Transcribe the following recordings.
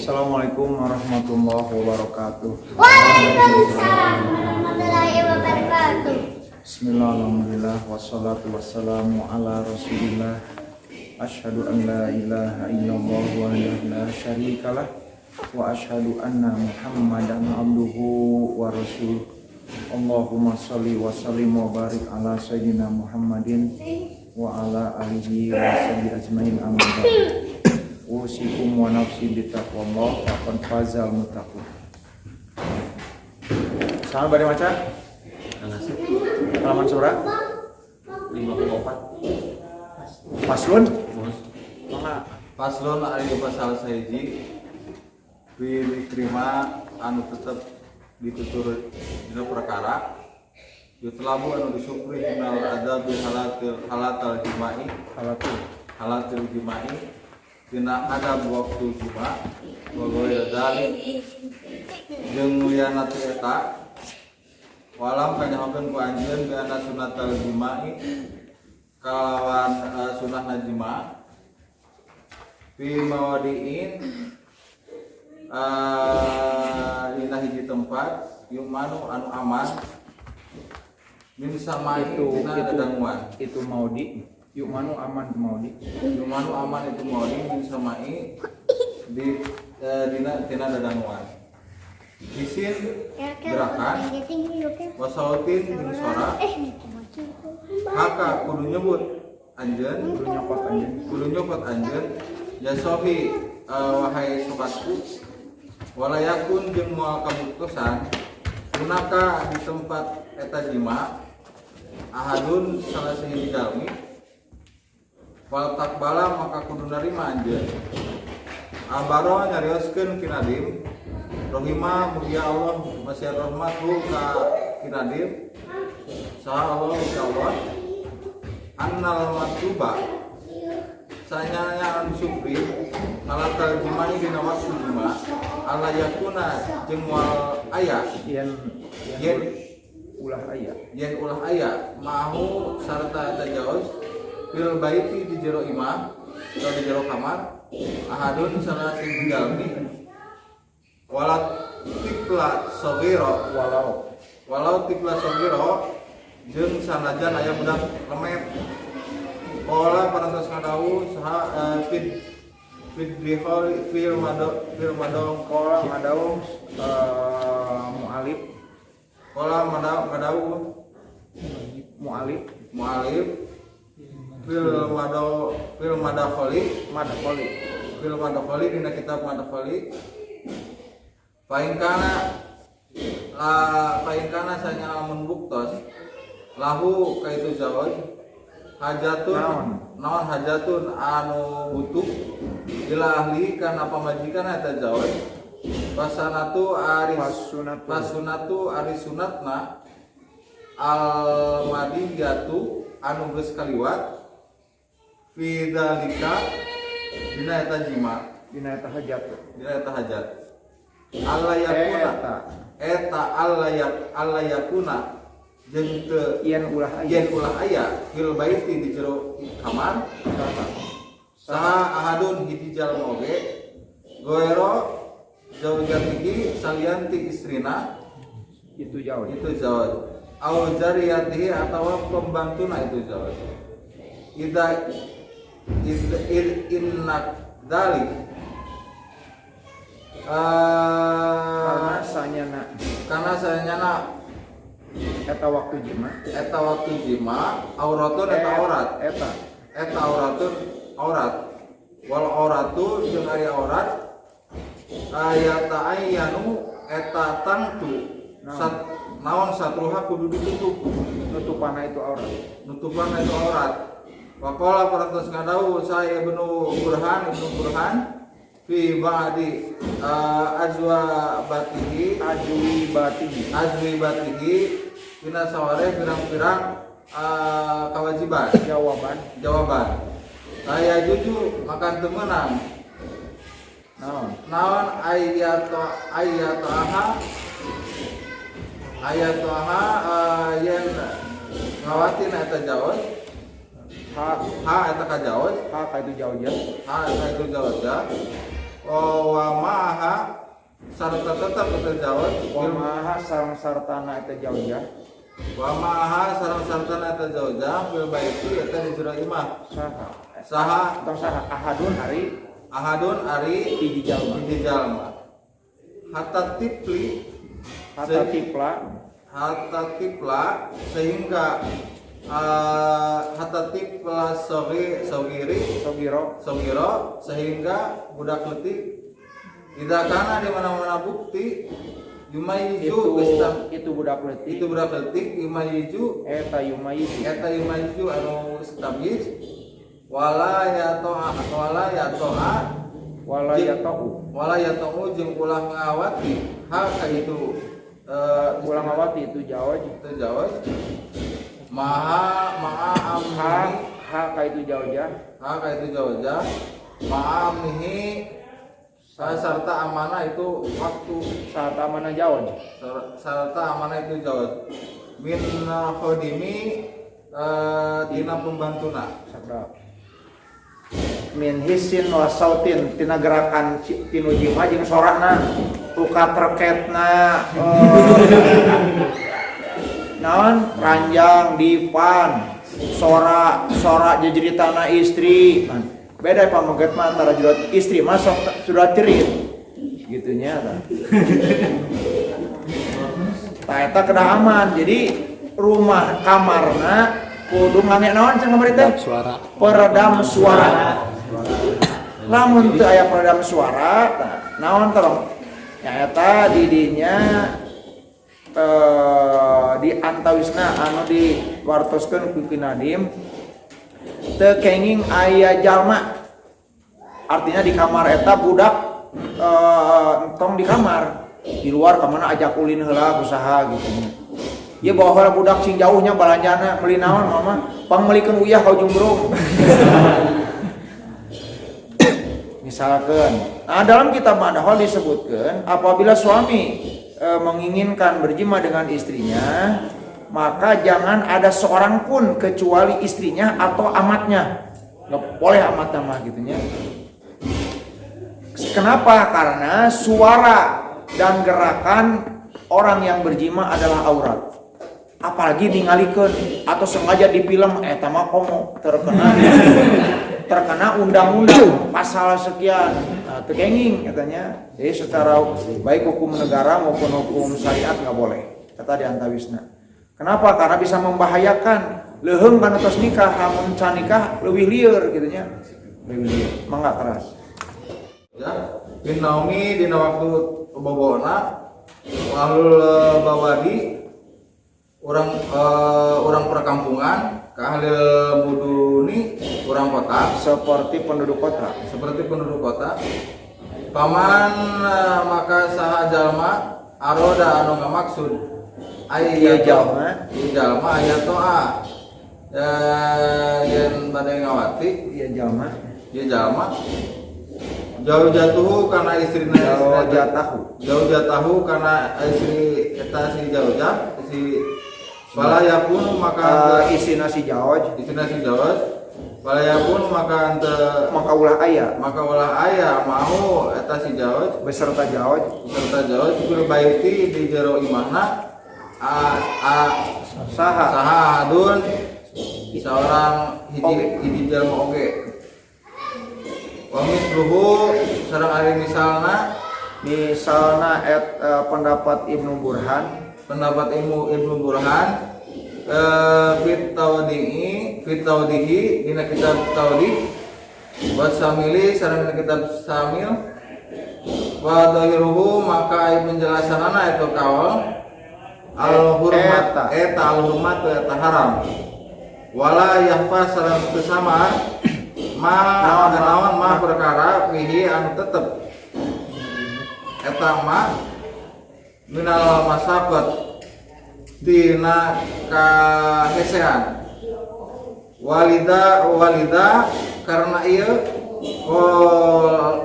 Assalamualaikum warahmatullahi wabarakatuh. Waalaikumsalam warahmatullahi wabarakatuh. Bismillahirrahmanirrahim. Wassalatu wassalamu ala rasulillah. Asyhadu an la ilaha illallah wahdahu la syarikalah wa asyhadu anna muhammadan abduhu wa rasuluh. Allahumma shalli wa sallim wa barik ala sayyidina Muhammadin wa ala alihi wa sahbihi ajmain, amma ba'd. Usikum wa nafsi bitaqwallah faqad fazal muttaqun. Sama bari maca? Halaman surah 54. Paslun? Mana? Paslon ari pasal sahiji pilih terima anu tetep ditutur dina perkara yutlabu anu disupri minal adabi halatal jimai tina adab waktu jima wagoy dalik jeung liana ti eta walam kanyahokeun ku anjeun bi anna sunatal jimai kalawan sunahna jima fi mawadiin dina hiji tempat yumanu anu aman min sama itu dadanguan Itu maudi. Yuk manu aman maudi. yumanu aman itu maudi min samai di tina dadanguan isin gerakan wasautin jeung suara haka kudu nyebut anjeun kudu nyokot anjeun ya sohi wahai sobatku walayakun jeung moal kabuktosan gunaka di tempat eta jima ahadun salah sahiji jalmi wal takbala maka kudu narima anjeun abaro nyarioskeun kinadim rohima mugia Allah masih rahmatku ka kinadim saha Allah insyaallah annal matuba sanyanya anu supri alakal jimai dina waktu jima ala yakuna jeung moal aya yen ulah aya mahu sarta eta jaos fil baiti di jero imah atau di jero kamar ahadun salah sing jalmi walau tikla sogiro jeung sanajan aya budak lemet qala parantos ngadawu saha fil madong qala ngadawu mu'alif fil madakholi dina kitab madakholi paing kana sanya amun buktos lahu kaitu zawaj hajatun naon hajatun anu butuh ila ahli kana pamajikan eta zawaj pasunatu ari sunatna al madiyatu anu geus kaliwat fi dzalika dina eta jima Dina eta hajat Allah yakuna jeung teu yen ulah aya fil baiti di jero kamar saha ahadun hiji jalma oge goero zaujatihi salianti istrina itu jauh. au jariyatihi atawa pembantuna itu zawaj inna dalik karena sanyana Eta waktu jima auratun eta aurat eta aurat wal auratu jeung ari aurat ayata ayyanu eta tangtu naon satruha kudu ditutup nutupanna itu aurat. Waqala parantos ngadawu saya ibnu Burhan fi ba'di ajwi batihi dina saware pirang-pirang kewajiban jawaban saya jujur makan temenang naon ayataha yen ngawatin eta jawas ha eta ka jawas Ha ka itu jauh ya. ha eta itu jawas ya wa maha sarta tetap eta jawaz Wa maha sareng sartana eta jaujah wa maha sareng sartana eta jauzah fil baiti eta di jero imah saha atau saha ahadun ari hiji jalma hatta tipli hatta tipla sehingga hatta tipla sogiro sehingga budak letik tidak karena di mana-mana bukti yumayiju itu budak letik yumayiju eta yumayiju anu stabiz wala yato'a jeung ulah ngawati ka itu ulah ngawati itu jawaj maha amni ka itu jaujah maha amnihi sarta amanah itu waktu sarta amanah jawaj itu jawaj min khodimi tina pembantuna sabda min hisin wa sautin tina gerakan tinu jima jeung sorana tuka terketna naon ranjang dipan sora jejeritana istri beda pameget mah antara jerat istri masuk sudah cerit gitunya tah eta kedah aman jadi rumah kamarna kudu ngangge naon cenah kamari teh peredam suara lamun teu aya peredam suara naon tolong nya eta didinya di antawisna anu diwartoskeun ku Nadim teu kenging aya jalma artinya di kamar eta budak entong di kamar di luar kemana ajak ulin heula usaha gitu. Ieu bawa heula budak sing jauhnya balanjana meuli naon mama pangmelikeun uyah ka Jumbrung. Misalkan nah dalam kitab Madhol disebutkan apabila suami menginginkan berjima dengan istrinya maka jangan ada seorang pun kecuali istrinya atau amatnya. Nggak boleh amat nama gitunya. Kenapa? Karena suara dan gerakan orang yang berjima adalah aurat. Apalagi ningalikeun atau sengaja di film eta mah komo terkena undang-undang pasal sekian tekenging katanya. Jadi secara baik hukum negara maupun hukum syariat nggak boleh kata di antawisna. Kenapa? Karena bisa membahayakan leheung kan atas nikah hamun can nikah leuwih lieur gitunya. Leuwih lieur mangga keras. Ya, bin Naomi dina waktu bobona ahlul bawadi orang perkampungan kahlil muduni orang kota seperti penduduk kota paman maka saha jalma aroda anu ngamaksud aya jalma aya toa yen bade ngawati ieu jalma jauh jatuh karena istrina jauh jatuh karena istri eta si jaujah si balayapun maka isina si jawaj balayapun maka ulah aya mau eta si jawaj beserta jawaj kudu baiti di jero imahna saha adun seorang hiji jalma oge wamit luhu sareng ari misalna pendapat Ibnu Burhan fit dina kitab taudih wa samili sareng dina kitab samil wa dhahiruhu maka penjelasanana itu kaul al hurmat eta haram wala yahfa sareng teu sama naon perkara fihi anu tetep eta ma minal masaqat dina kahesehan walida karena ieu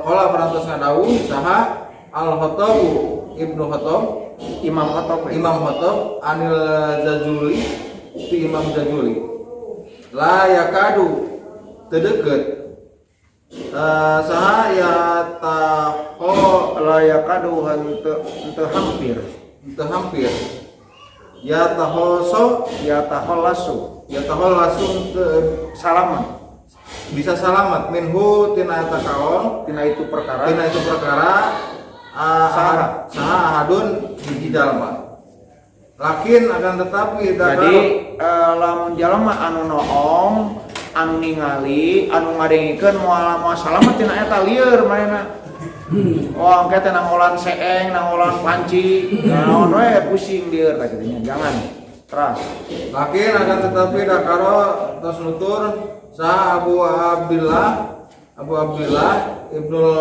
qala parantos ngadawu saha al-Khattab Ibnu Khattab Imam Khattab anil Jazuli ti Imam Jazuli la yakadu teu deukeut saha ya ta yakadu henteu hampir ya tahoso ya tahollasu teu salamat bisa salamat minhu tina eta kaol tina itu perkara saha ahadun hiji jalma. Lakin akan tetapi jadi lamun jalma anu noong anu ningali anu ngadengikeun moal salamet tina eta lieur manehna. Oh engke teh nangolan seeng, nangolan panci, naon we pusing lieur tah kitu nya. Jangan keras. Lakin akan tetapi dakaro tos nutur sa Abu Abdillah Ibnul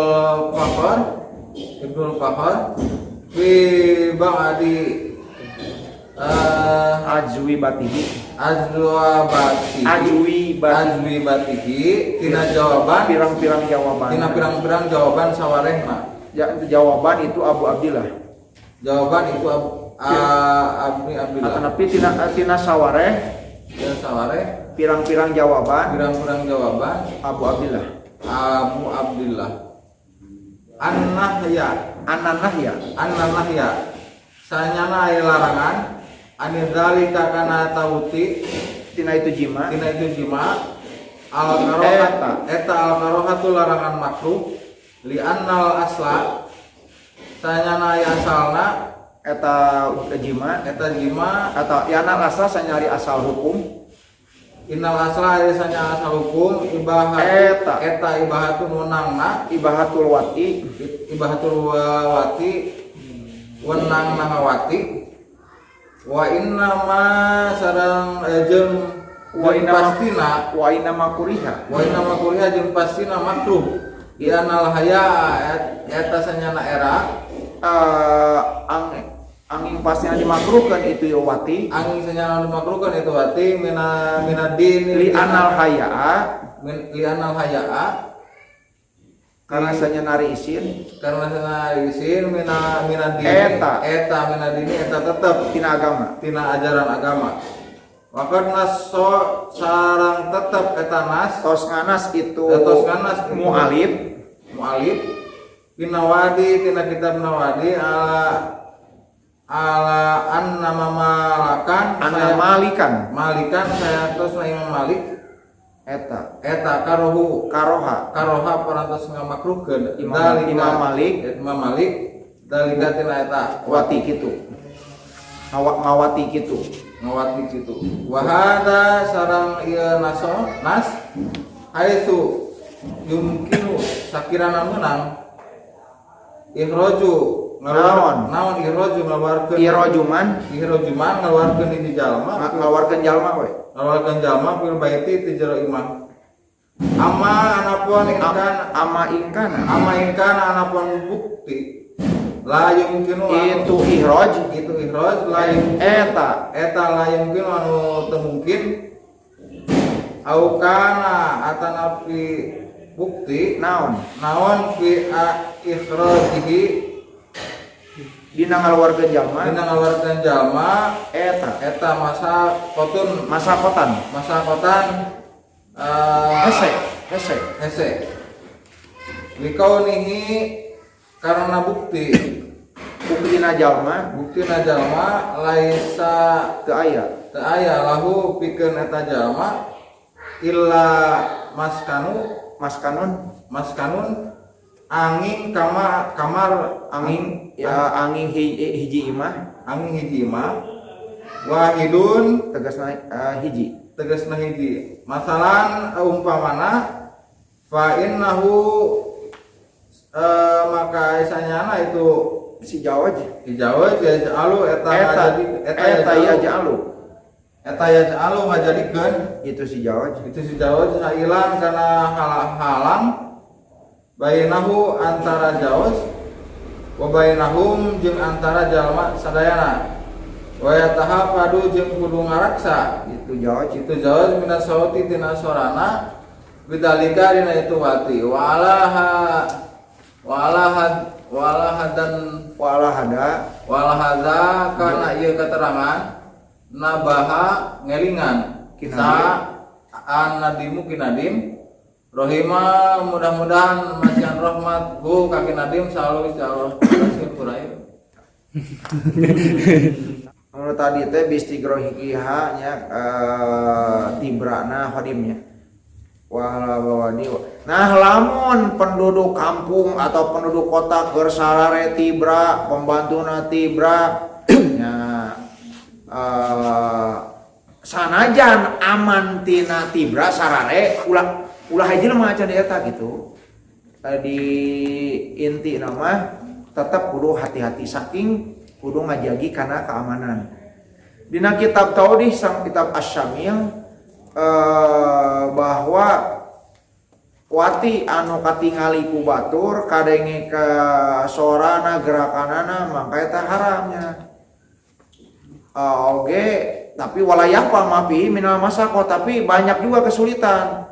Fahar fi ba'di Ajwi batihi tina jawaban pirang-pirang jawaban. tina pirang-pirang jawaban sawarehna. Ya, itu jawaban itu Abu Abdillah. Jawaban itu Abdillah. Tapi tina sawareh pirang-pirang jawaban Abu Abdillah. An-nahya sanyana aya larangan anidzalika kana tauti Tina itu jima al-karohata eta al-karohatu larangan makruh li annal asla sanyana aya asalna eta jima atau yana asal sanyari asal hukum. Innal asla aya sanya asal hukum eta ibahatun wenangna Ibahatul wati wenang nangawati wa inna ma sareng jeung pastina wa inna makuriha jeung pastina makruh ianal haya eta sanyana era angin pasti yang dimakruhkan itu ya wati, angin senyala dimakruhkan itu wati minadin li anal haya'a karena sanya nari isin minadin eta minadini eta tetep tina agama tina ajaran agama. Wakar naso sarang tetep eta nas tos nganas itu mu'alib binawadi tina kitab nawadi ala an nama malikan saya terus Imam Malik eta karoha parantos ngamakruhkeun Imam Malik dalika tina eta wati kitu ngawati kitu wahada sareng ieu nas haitsu yumkinu sakirana meunang ikhroju naon ikhroju ngaluarkeun ihrojuman ngaluarkeun di jalma ngaluarkeun jalma fil baiti ti jero imah ama ingkana anapun bukti la yumkinu itu ihroj lain eta la yumkinu anu teu mungkin au kana atanapi bukti naon fi ikhrajihi dina ngaluarkeun jalma eta masakotan hese likaunihi karena buktina jalma laisa teu aya lahu pikeun eta jalma illa maskanun angin kamar angin hiji imah wahidun tegasna hiji masalan umpamana fa innahu maka isanyana itu si jawaj yaj'alu eta yaj'alu ngajadikeun itu si jawaj sailan kana halang bainahu antara jawaz wa bainahum jeung antara jalma sadayana wa yatahafadu jeung kudu ngaraksa itu jawaz minas sauti tina sorana bidalika dina itu wati walahada kana ieu keterangan nabaha ngelingan sa an nadimu kinadim Rohima mudah-mudahan masihan rahmat hu kaki Nadim selalu insyaallah kurang. Menurut tadi teh bistigrohiha nya tibrana hodimnya. Walawadi. Nah, lamun penduduk kampung atau penduduk kota keur sarare tibra, pembantuna tibra nya sanajan aman tina tibra sarare ulah hiji mah acan eta gitu. Di inti nama tetap kudu hati-hati saking kudu ngajagi karena keamanan. Dina kitab Taudih sang kitab Asy-Syamil bahwa wati anu katingali ku batur kadenge ke sorana gerakanana mangka eta haramnya. Oge tapi walayapa mapi minal masako tapi banyak juga kesulitan.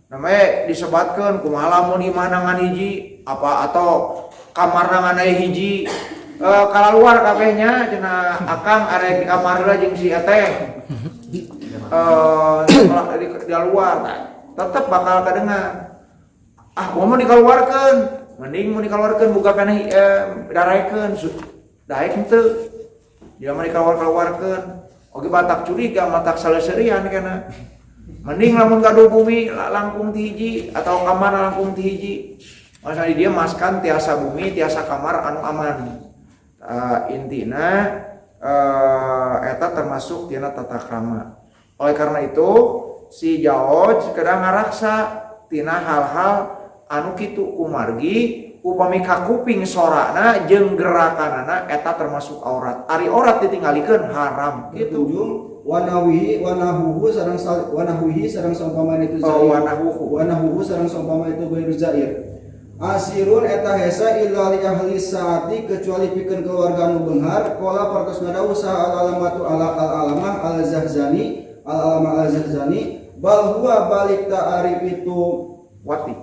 Namanya disebutkan kumaha lamun imanangan hiji apa atau kamar nangan hiji kalaluar kabehnya cenah akang arek di kamar heula jeung si eteh di luar tetep bakal kadengar kumaha mau dikeluarkeun mending mau dikeluarkeun buka kana daraekeun daek henteu dia mah dikeluarkeun oge batak curiga matak saleserian kana mending lamun gaduh bumi langkung ti hiji atau kamar langkung ti hiji masalah dia maskan tiasa bumi tiasa kamar anu aman. Intina eta termasuk tina tata krama. Oleh karena itu si Jaoj kadang ngaraksa tina hal-hal anu kitu kumargi upami kakuping sorana jeung gerakanana eta termasuk aurat. Ari aurat ditinggalikeun haram gitu. Wanahuhu sareng saumpama itu zair. Wanahuhu sareng saumpama itu ghairu zair. Asirun eta hesa illa li ahli saati kecuali pikeun keluarga nu beunghar qala partos ngadawuh sa alamatu ala alamah al-Zahzani al-alamah al-Zahzani bal huwa balik ta'arif itu wati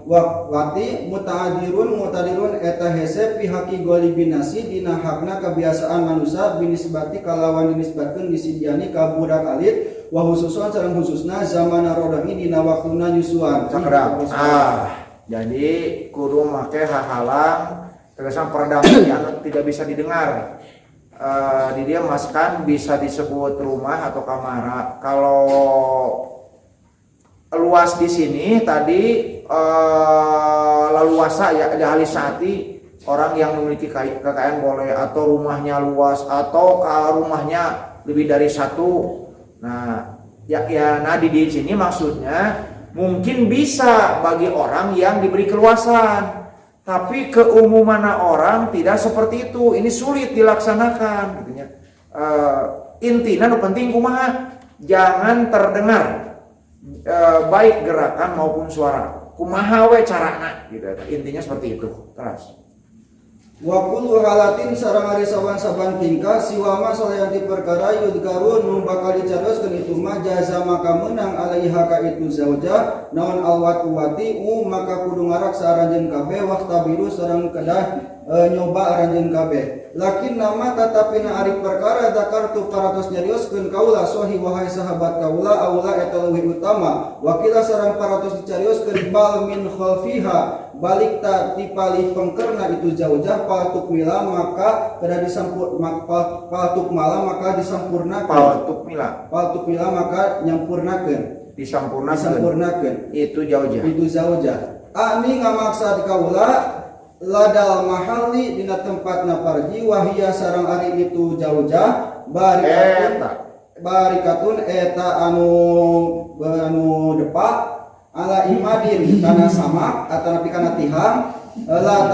mutadirun eta hese pihaki golibinasi dina hakna kebiasaan manusia binisbati kalawan dinisbatkeun disidiani ka budak alit wa khususan sareng khususna zaman rodami dina waktuna nyusuan cakra. Jadi kudu make hahalang tegasan perdamai anu tidak bisa didengar. Di dia maskan bisa disebut rumah atau kamar. Kalau luas di sini tadi leluasa ya ada alisati orang yang memiliki kekayaan boleh atau rumahnya luas atau rumahnya lebih dari satu. Nah, nah di sini maksudnya mungkin bisa bagi orang yang diberi keluasan, tapi keumuman orang tidak seperti itu. Ini sulit dilaksanakan. Intinya penting kumaha jangan terdengar baik gerakan maupun suara. Kumaha we carana gitu. Intinya seperti itu. Terus. Wa kullu halatin sareng ari saban-saban tingkah siwama salayanti perkara yudkarun nu bakal dicadoskeun itu mah jaza maka meunang alaiha ka itu zauja naon alwatu wati maka kudu ngaraksa aranjeun kabeh waqtabiru sareng kedah nyoba aranjeun kabeh lakin nama tatapina ari perkara zakartu paratos nyarioskeun kaula sohi wahai sahabat kaula aula eta leuwih utama wakila sareng paratos dicarioskeun bal min khalfiha balik tak dipalih pengkerna itu jauh-jauh paltuk mila maka kada disampur paltuk mala maka disampurnakeun paltuk mila maka nyampurnakeun disampurnakeun itu jauh-jauh ani ngamaksa kaula ladal mahalli dina tempatna parji wahia sareng ari itu jauh-jauh barikatun eta anu depak ala imadin kana sama atau napi kana tihang la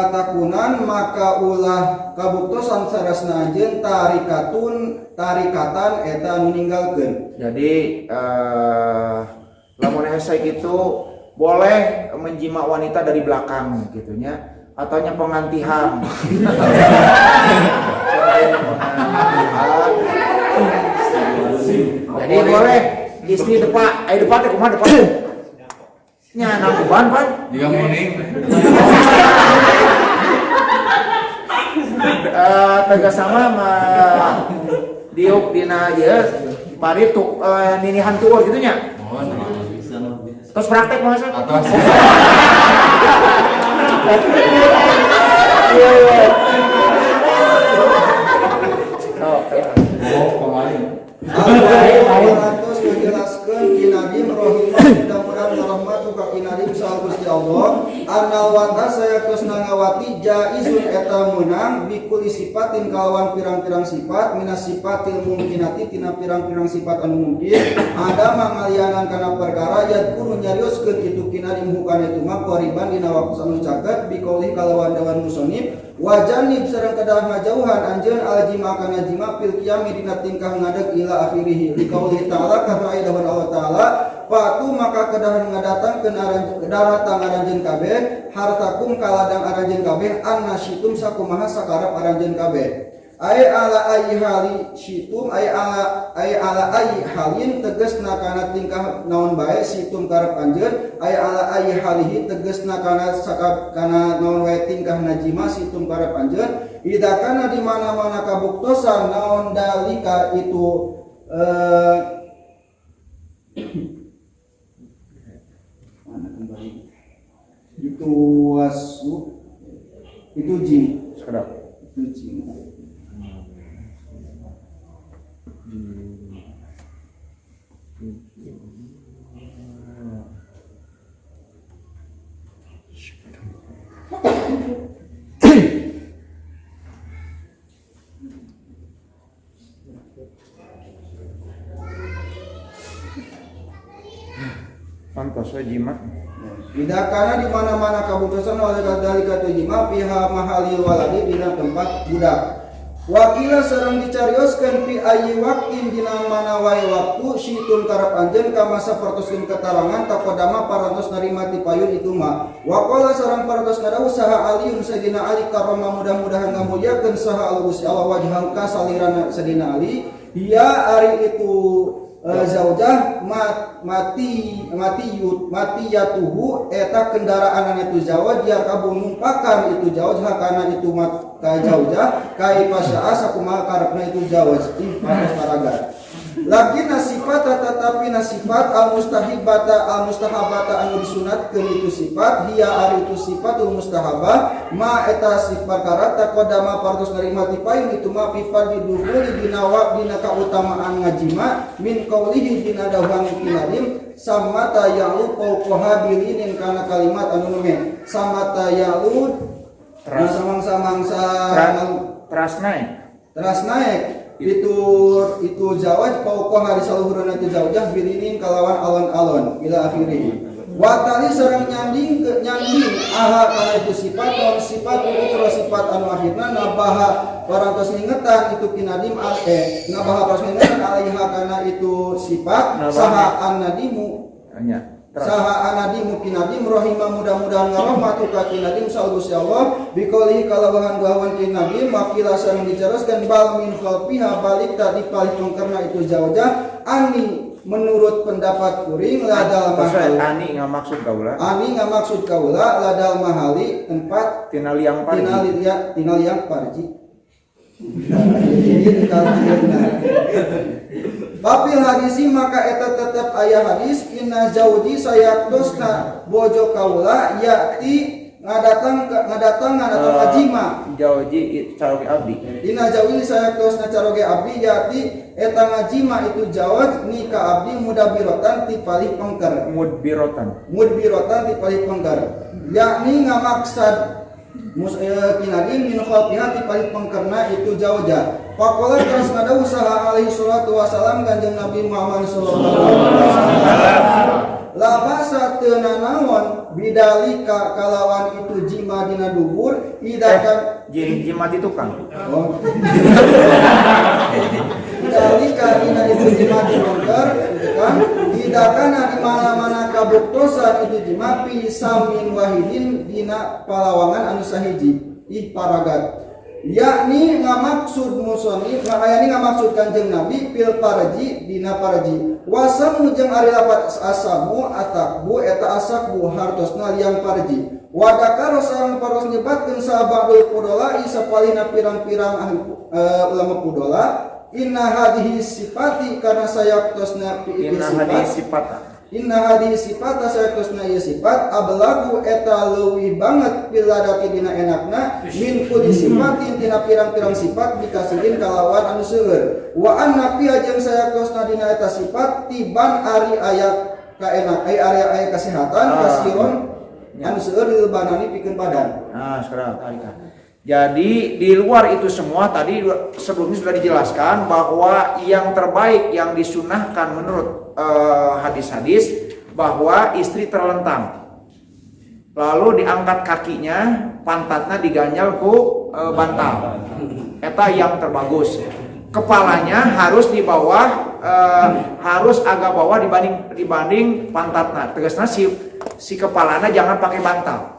takunan maka ulah kabuktosan sarasna anjeun tarikatan eta anu ninggalkeun. Jadi lamun hese itu boleh menjima wanita dari belakang gitunya atau nya pengantihan. Jadi boleh istri depan, depan teh kumaha depan? Nya nangguban pan? Juga muning. Tegas sama mah diuk dina ieu pari ninihan tuur gitu nya. Terus praktek masa? Atas. Oke. Oh, kemarin. Al-Qur'an menjelaskan kinadim rohimah mudah-mudahan rahmatu ka kinadim sal Gusti Allah anal wata sayatos nangawati jaizun eta meunang bikuli sifatin kalawan pirang-pirang sifat minas sifatil mungkinati tina pirang-pirang sifat anu mungkin ada mangalianan kana perkara yadkuru nyarioskeun itu kinadim hukana itu mah qoriban dina waktu anu caket bikauli kalawan dawan musonib wajanib sareng kedah ngajauhan anjeun aljima kana jima fil qiyami dina tingkah ngadeg ila akhirih liqauli ta'ala karena ayat Allah Ta'ala patu maka kedahan ngadatangkeun daratan aranjeun kabeh hartakum kaladang aranjeun kabeh annasyitum sakumaha sakarep aranjeun kabeh ay ala ayyi hali syitum ay ala ayyi halin tegasna kana tingkah naon bae situm karep anjeun ay ala ayyi halihi tegasna kana naon wae tingkah najima situm karep anjeun ida kana di mana-mana kabuktosan naon dalika itu mana kembali itu wasu itu jin Sekedap. itu jin Pantas we jima. tidak karena di mana-mana kabuktosan oleh dalika tu jima piha mahalil waladi dina tempat budak wakila sareng dicarioskeun pi ayyi waqtin dina mana wae waktu syitun karep anjeun ka masa pertoskeun keterangan taqaddama parantos narima ti payun itu mah waqala sareng parantos kada usaha aliun sadina ali karoma mudah-mudahan ngamuliakeun saha Gusti Allah wajhal ka salirana sadina ali dia ari itu zaujah matiyatuhu eta kendaraan itu zawaj dia kabung numpakan itu zawaj hakana itu mat ka zaujah kai pasya sakumaha karepna itu zawaj panas paragat lagi nasifat tetapi nasifat al mustahabata anu disunatkeun itu sifat hiya ari itu sifatul mustahabah ma eta sifat karata qadama partos narima ti payun itu ma pifal didufuri dina kautamaan ngajima min qaulihi dina dawuhan kinadim samata yalu fauqa bilinin kana kalimat anu nume samata yalu samang-samangsa teras naik itu zawaj pokok hari saluhuran itu zaujah bilinin kalawan alon-alon ila akhirih watali sareng nyanding aha kana itu sifat non sifat ukra sifat anu akhirna nabaha parantos ningetan itu kinadim nabaha parantos ningetan alaiha kana itu sifat saha annadimu saha anadimu kinadim rahimah mudah-mudahan ngarahmatu ka kinadim Gusti Allah biqaulihi kalawan gawan kinadim makila sareng diceroskeun bal min khalfiha balik tadi paling pengkerna itu zaujah ani menurut pendapat kuring ladal mahali ani ngamaksud kaula ladal mahali tempat tinaliang parji Papil hadisi maka eta tetep aya hadis inna zauji sayatosna bojo kaula yakti ngadatang ajima jauji caroge abdi inna zauji sayatosna caroge abdi yakti eta ngajima itu jawaj nikah abdi mudbirotan ti palih pengker mudbirotan ti palih pengker yakni ngamaksad kinadim min khalqiha ti palih pengkerna itu jauja Pakola terus ngada usaha alaihi salatu wasalam kanjeng Nabi Muhammad sallallahu alaihi wasallam. Labasa teu nanaon bidalika kalawan itu jima dina dubur idakan jima di tukang. Oh. Bidalika dina itu jima di bongkar kan idakan di mana-mana kabuktosan itu jima pisamin wahidin dina palawangan anu sahiji ih paragat yakni ngamaksud musonif ngayani ngamaksud kanjeng Nabi pil parji dina parji wasamu jeung ari lapat asamu atakbu eta asakbu hartosna liang parji wadakar sareng paros nyebatkeun sabadul pudola isapalina pirang-pirang ulama pudola inna hadhihi sifati karena sayaktosna inna hadhihi sifata Inna hadis sifat sayaktosna ieu sifat ablagu eta leuwih banget piladati dina enakna min kulli sifatin tina pirang-pirang sifat bikasirin kalawan anu seueur wa anna fi jeung sayaktosna dina eta sifat tiban ari aya kaenak aya kesehatan kasiron anu seueur dilebanani pikeun badan. Nah, sekarang tarikan. Jadi di luar itu semua tadi sebelumnya sudah dijelaskan bahwa yang terbaik yang disunahkan menurut hadis-hadis bahwa istri terlentang, lalu diangkat kakinya, pantatnya diganjal ku bantal. Eta yang terbagus. Kepalanya harus di bawah, harus agak bawah dibanding pantatnya. Tegasnya si kepalanya jangan pakai bantal.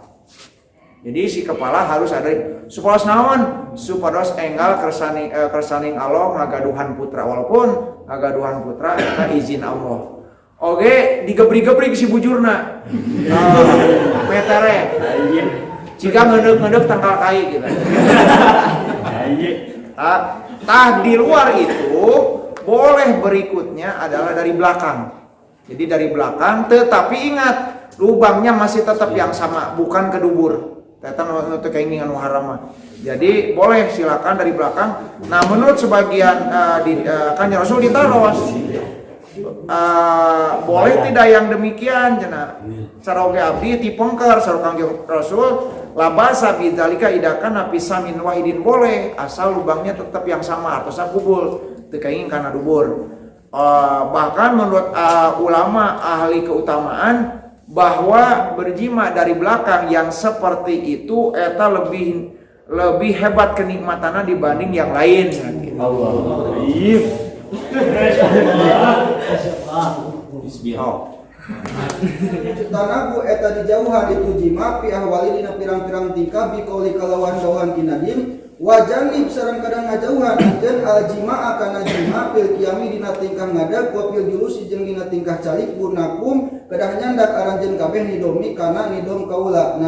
Jadi si kepala harus ada supados naon supados enggal kersaning Allah ngagaduhan putra, walaupun ngagaduhan putra eta izin Allah. Oge digebrik-gebrik si bujurna. Metere. Jika ngedeuk-ngedeuk tangkal kai gitu. Tah di luar itu boleh berikutnya adalah dari belakang. Jadi dari belakang, tetapi ingat lubangnya masih tetap yang sama, bukan ke dubur. Teta nutu keinginan haram. Jadi boleh silakan dari belakang. Nah menurut sebagian kan Rasul ditaros. Boleh tidak yang demikian cenah. Saroge abdi tipengker sareng Rasul labasa bidzalika idakan napisa min wahidin boleh asal lubangnya tetap yang sama atau sabubul teu kaingin kana dubur. Bahkan menurut ulama ahli keutamaan bahwa berjima dari belakang yang seperti itu eta lebih hebat kenikmatannya dibanding yang lain. Allah. Tanabu eta dijauhan itu jima pi ahwali dina pirang-pirang tingkah bi qauli kalawan dawan kinadim wajanib sareng kadang ngajauhan anjeun aljima kana jima fil qiyami dina tingkah ngadeg wa fil julus jeung dina tingkah calik gunakum kedah nyandak aranjeun kabeh nidomi kana nidom kaula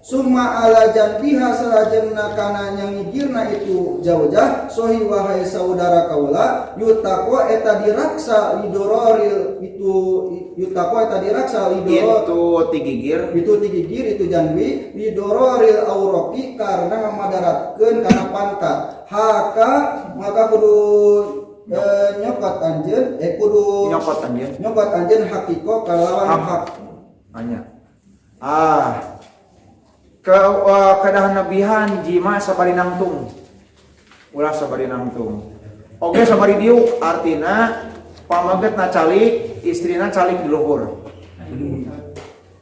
summa ala janbiha sarajenna kana nyangigirna itu jaujah sohi wahai saudara kaula yutaqwa eta diraksa lidororil itu yutaqwa eta diraksa lidoror itu tigigir itu janbi lidororil auraki karena madaratkeun kana pantat haka maka kudu nyokot anjeun kudu nyokot anjeun hakiko kalawan hak hanya kedah nabihan jima sabari nangtung ulah sabari nangtung oke sabari diuk artina pamagetna calik istrina calik di luhur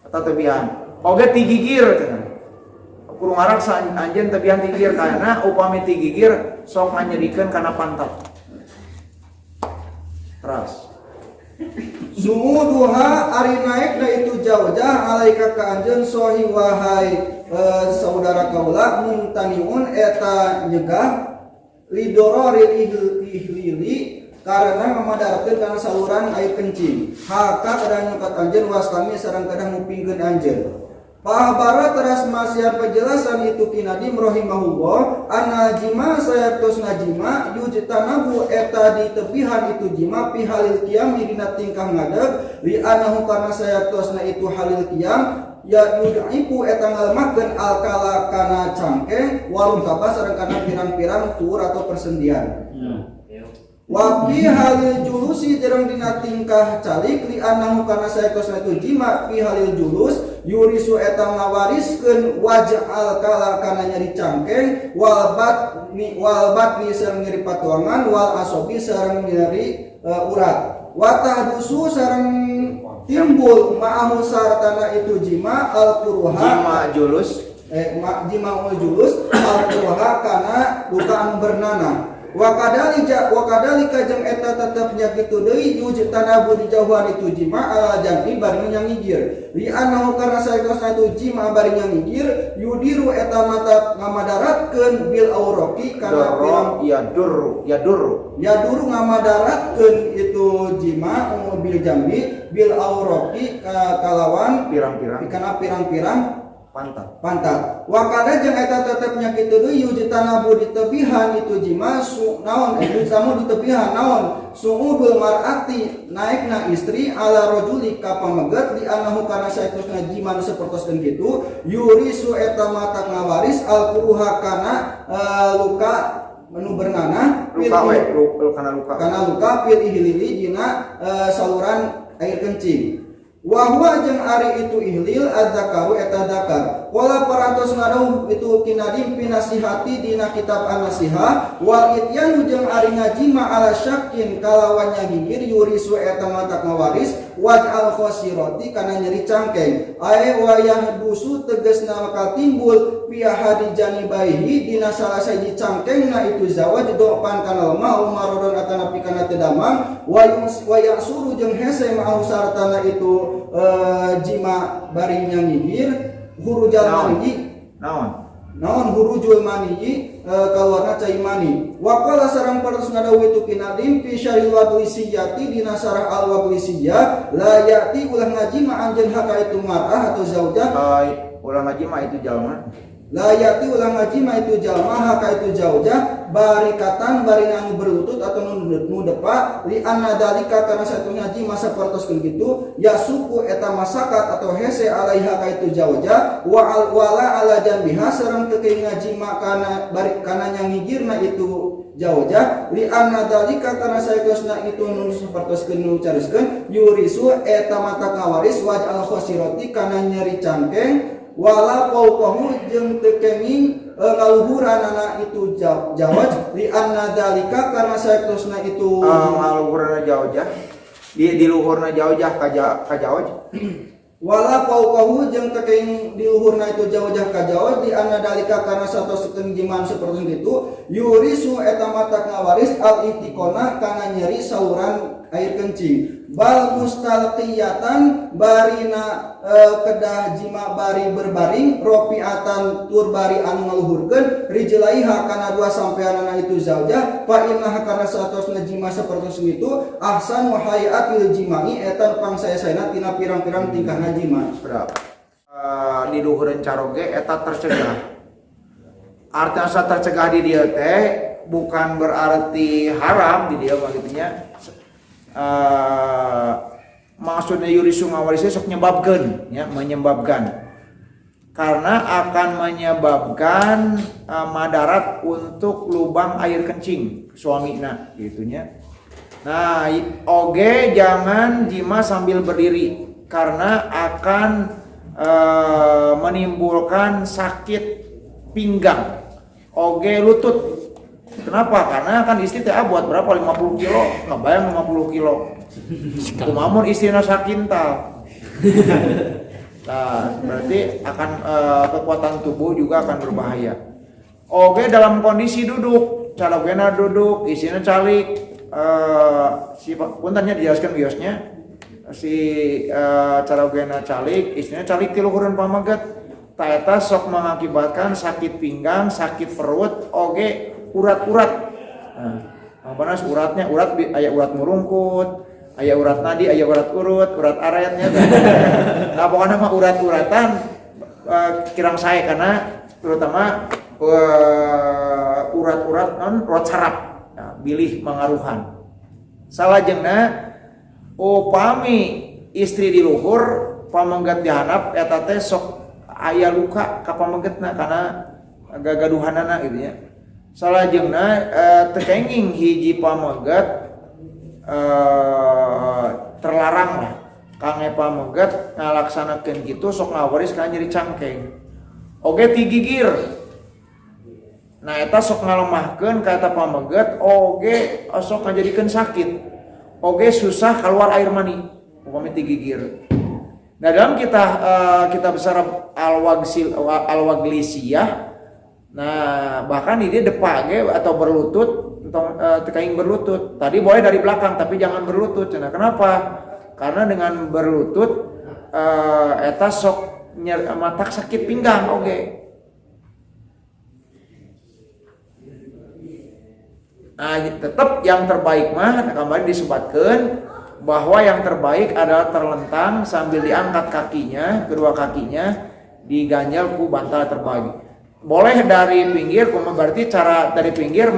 eta tebihan oge tigigir cenah kudu ngaraksa anjeun tebihan tigigir karena upami tigigir sok nganyerikeun kana pantat teras sumuduha ari naikna itu jaujah alaika ka anjeun sohi wahai saudara kaula muntaniun eta nyegah lidororil ihlili karena memadarkeun kana saluran air kencing haka kadang nyokot anjeun waslami sareng kadang ngupingkeun anjeun Pahabara teras masihan penjelasan itu kinadim rahimahullah anna jima sayaktos najima yujtanabu eta di tebihan itu jima pi halil qiyam dina tingkah ngadeg li anahu kana sayaktosna itu halil qiyam ya yudaiku eta ngalemahkeun alkala kana cangkeng warung kapa sareng kana pirang-pirang tur atau persendian. Wa fi halil julusi jereng dina tingkah calik li anahu kana sayaktosna itu jima fi halil julus yurisu eta ngawariskeun wajah alkala kana nyeri cangkeng wal batni sareng nyeri patuangan wal asobi sareng nyeri urat watah dusu sareng timbul ma'ahu sartana itu jima al-qurha jima julus jima julus al-qurha kana duka anu bernana wakadalika jeung eta tetepnya kitu deui yujtanabu di jauhan itu jima jangi bari nyangigir li anahu karna saeutosna itu jima bari nyangigir yudiru eta mata ngamadaratkeun bil auraqi kana pirang yadurru ngamadaratkeun itu jima bil jambi bil auraqi kalawan pirang-pirang kana pirang-pirang pantat. Wakana jeung eta tetepnya kitu deui yujtanabu di tebihan itu jima naon itu samu di tebihan naon suudul mar'ati naikna istri ala rajuli ka pameget di anahu kana saetusna jima nu sapertoskeun kitu yurisu eta mata ngawaris al kuruha kana luka menu bernana kana luka pilih hilili dina saluran air kencing. Wahwa jeung ari itu ihlil adzakaru eta dakar. Wala parantos ngadau itu kinadim pinasihati dina kitab an-nasihah wal ityanu jeung ari ngajima ala syakin kalawan nyagigir yurisu eta mata ngawaris waj al khosirati kana nyeri cangkeng. Ae wayah dusu tegasna bakal timbul fi hadi janibaihi dina salah sahiji cangkengna itu zawaj dopan kana lemah umarodon atana pikana teu damang wayang suru jeung hese ma'au sartana itu jima barinya ngigir hurujal mani naon hurujul mani kaluarna cai mani waqala sareng paros ngadawu itu kinadim fi syaril waglisiyati dina sarah al waglisiyah la yati ulah ngajima anjeun haka itu mar'ah atau zaujah ulah ngajima itu jalma layati ulang haji ma itu jalma haka itu jauja barikatan barina anu berlutut atau nu depa li anna dalika kana satu haji masa pertoskeun kitu ya suku eta masakat atau hese alaiha ka itu jauja wala ala janbiha sareng teu ngaji ma kana nyangigirna itu jauja li anna dalika kana saeusna itu nu sapertoskeun nu cariskeun yurisu eta mata kawaris waj al khosirati kana nyeri cangkeng wala pauqahu jeung teu kenging ngaluhuranana itu jawaj li anna dalika karena saeusna itu ngaluhuranana jawjah di luhurna jawjah ka jawaj wala pauqahu jeung teu kenging di luhurna itu jawjah ka jawaj di anna dalika karena satoskeun jiman saperti itu yurisu eta mata ngawaris al itiqona kana nyeri saluran air kencing bal mustalqiyatan barina kedah jima bari berbaring ropiatan tur bari anu ngaluhurkeun rijlaiha kana dua sampeanana itu zauja fa innaha kana satosna jima saperti itu ahsan wa hayatil jimai eta pangsaesana tina pirang-pirang tingkahna jima di luhureun caroge eta tercegah artinya tercegah di dieu teh bukan berarti haram di dieu bagitunya maksudnya yurisu ngawarisnya sok menyebabkan ya karena akan menyebabkan madarat untuk lubang air kencing suamina gitunya. Nah, oge jangan jima sambil berdiri karena akan menimbulkan sakit pinggang. Oge lutut. Kenapa? Karena kan istri teh buat berapa 50 kilo, kebayang 50 kilo. Kumamun istrina sakintal. Nah, berarti akan kekuatan tubuh juga akan berbahaya. Oke, dalam kondisi duduk, calogena duduk, istrina calik, si puntennya dijelaskan biosnya, si calogena calik, istrina calik ti luhureun pamaget. Ta eta sok mengakibatkan sakit pinggang, sakit perut, oge urat-urat. Nah, panas uratnya, aya urat murungkut, aya urat nadi, aya urat urut, urat aretnya. Nah, pokoknya mah urat-uratan kirang sae karena terutama urat-urat urat saraf. Nah, bilih mangaruhan. Salajengna upami istri di luhur pamengget dihanap eta teh sok aya luka ka pamenggetna karena gagaduhanana gitu ya. Salajengna tekenging hiji pamengget terlarang lah kange pamengget ngalaksanakeun kitu sok ngawaris ka nyeri cangkeng. Oge ti gigir. Nah eta sok ngalemahkeun ka eta pamengget oge sok ngajadikeun sakit. Oge susah keluar air mani upami ti gigir. Nah dalam kitab besar al-waglisiyah nah bahkan ini depa ge atau berlutut tekaing berlutut. Tadi boleh dari belakang tapi jangan berlutut. Nah, kenapa? Karena dengan berlutut eta sok matak sakit pinggang oge. Nah, tetap yang terbaik mah kemarin disebutkan bahwa yang terbaik adalah terlentang sambil diangkat kakinya, kedua kakinya diganjal ku bantal terbagi. Boleh dari pinggir, berarti cara dari pinggir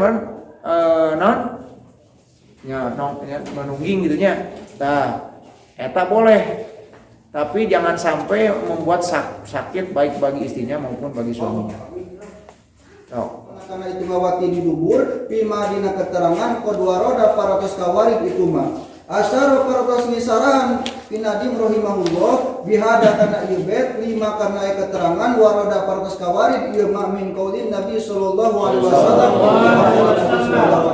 menungging gitunya. Nah, eta boleh. Tapi jangan sampai membuat sakit baik bagi istrinya maupun bagi suaminya. Karena itu ngawati di dubur pima dina keterangan kedua roda paratos kawarid itu mah asyara paratos ngisaran pinadim rohimahullah bihada kana ibet lima karena keterangan waroda paratos kawarid ieu mah min qaulin nabi sallallahu alaihi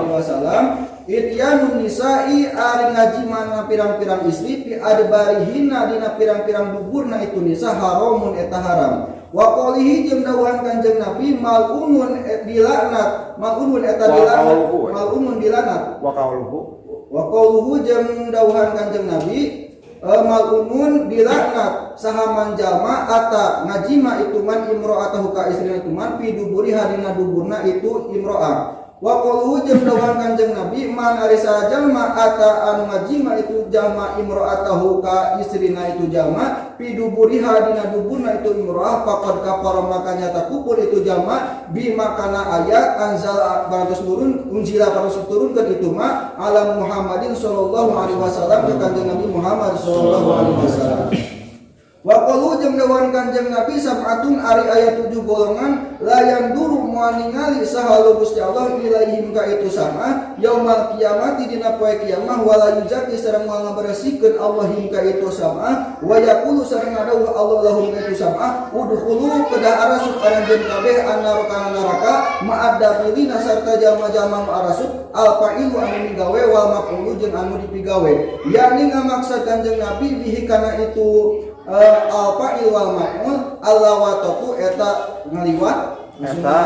wasallam ityanun nisa'i ari ngaji mana pirang-pirang istri pi adbarihina dina pirang-pirang duburna itu nisa haramun eta haram. Wa qalihi jeung dawuhan Kanjeng Nabi mal'unun dilaknat mal'unun eta dilaknat mal'unun dilaknat Wa qauluhu jeung dawuhan Kanjeng Nabi mal'unun dilaknat sahaman jalma ata ngajima itu man imro'atahu ka istrina itu man fi duburi hadina duburna itu imro'ah. Wa qauluhu jeung dawuhan Kanjeng Nabi man ari jalma ata anu ngajima itu jalma imro'atahu ka istrina itu jalma fi duburi hadina duburna itu imro'ah faqad kafara makanya takupur itu jalma bi makana ayat anzal baratus turun unzila baratus turun ke itu mah ala Muhammadin sallallahu alaihi wasallam ke Kanjeng Nabi Muhammad sallallahu alaihi wasallam. Wa qalu jeung dawuhan Kanjeng Nabi sab'atun ari aya 7 golongan layan duru moal ningali saha Gusti Allah ilaihim ka itu sama yaumul kiamat dina poe kiamah wala yuzaki sareng moal ngabersihkeun Allah him ka itu sama wa yaqulu sareng ngadawuh Allah lahum ka itu sama udkhulu kedah arasuk aranjeun kabeh annar kana neraka ma'addakhilina sarta jalma-jalma arasuk alfa'ilu anu migawe wal maqulu jeung anu dipigawe yakni ngamaksud Kanjeng Nabi bihi kana itu alfa'il wal ma'mul Allah wataku eta ngaliwat eta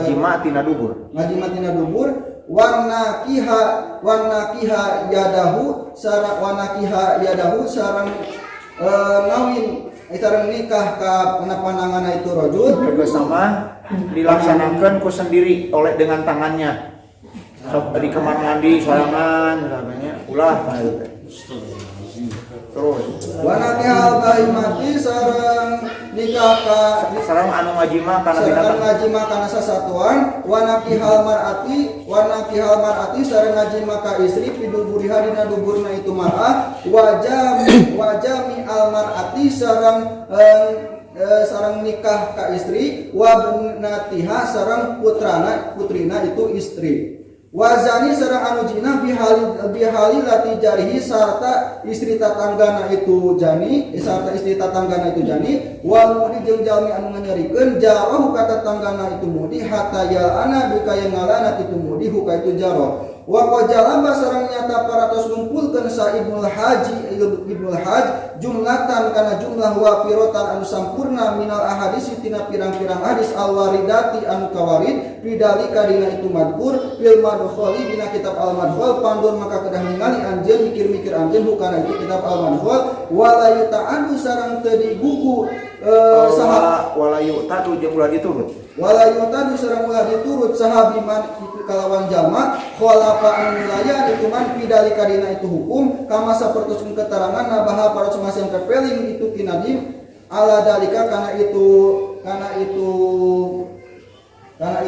jima tina dubur ngajima tina dubur warna kiha yadahu sarang ngawin sareng nikah ka pandangan itu rajul bersama dilaksanakan ku sendiri oleh dengan tangannya sok di kamar mandi sorangan misalnya ulah terus wanati hal bahimati sareng nikah ka sareng anu ngajima kana binatang ngajima kana sasatuan wanati hal mar'ati sareng ngajima ka istri piduburiha dina duburna itu mar'ah wajami al mar'ati sareng nikah ka istri wa binatiha sareng putrina itu istri. Wazani sareng anu jina bihali lati jarihi sarta istri tatanggana itu jani wal mudi jeung jalmi anu nganyarikeun jarahu ka tatanggana itu mudi hatta ya ana bikaya ngalana itu mudi huka itu jaro wa qajalamba sareng nyata paratos ngumpulkeun sa ibnul hajj jumlatan kana jumlah wa pirotan anu sampurna minal ahadis tina pirang-pirang hadis al-waridati anu kawarid bidalika dina itu madkur fil madkhali dina kitab al-madkhal pandur maka kedah ningali anjeun mikir-mikir anjeun hukana itu kitab al-madkhal wala yuta'adu sareng teu digugu saha wala yu'tadu jeung ulah diturut sareng ulah diturut sahabiman kalawan jalma khalafa anu layan itu man bidalika dina itu hukum kama sapertos keterangan nabaha para sumasem kepeling itu kinadim ala dalika kana itu ala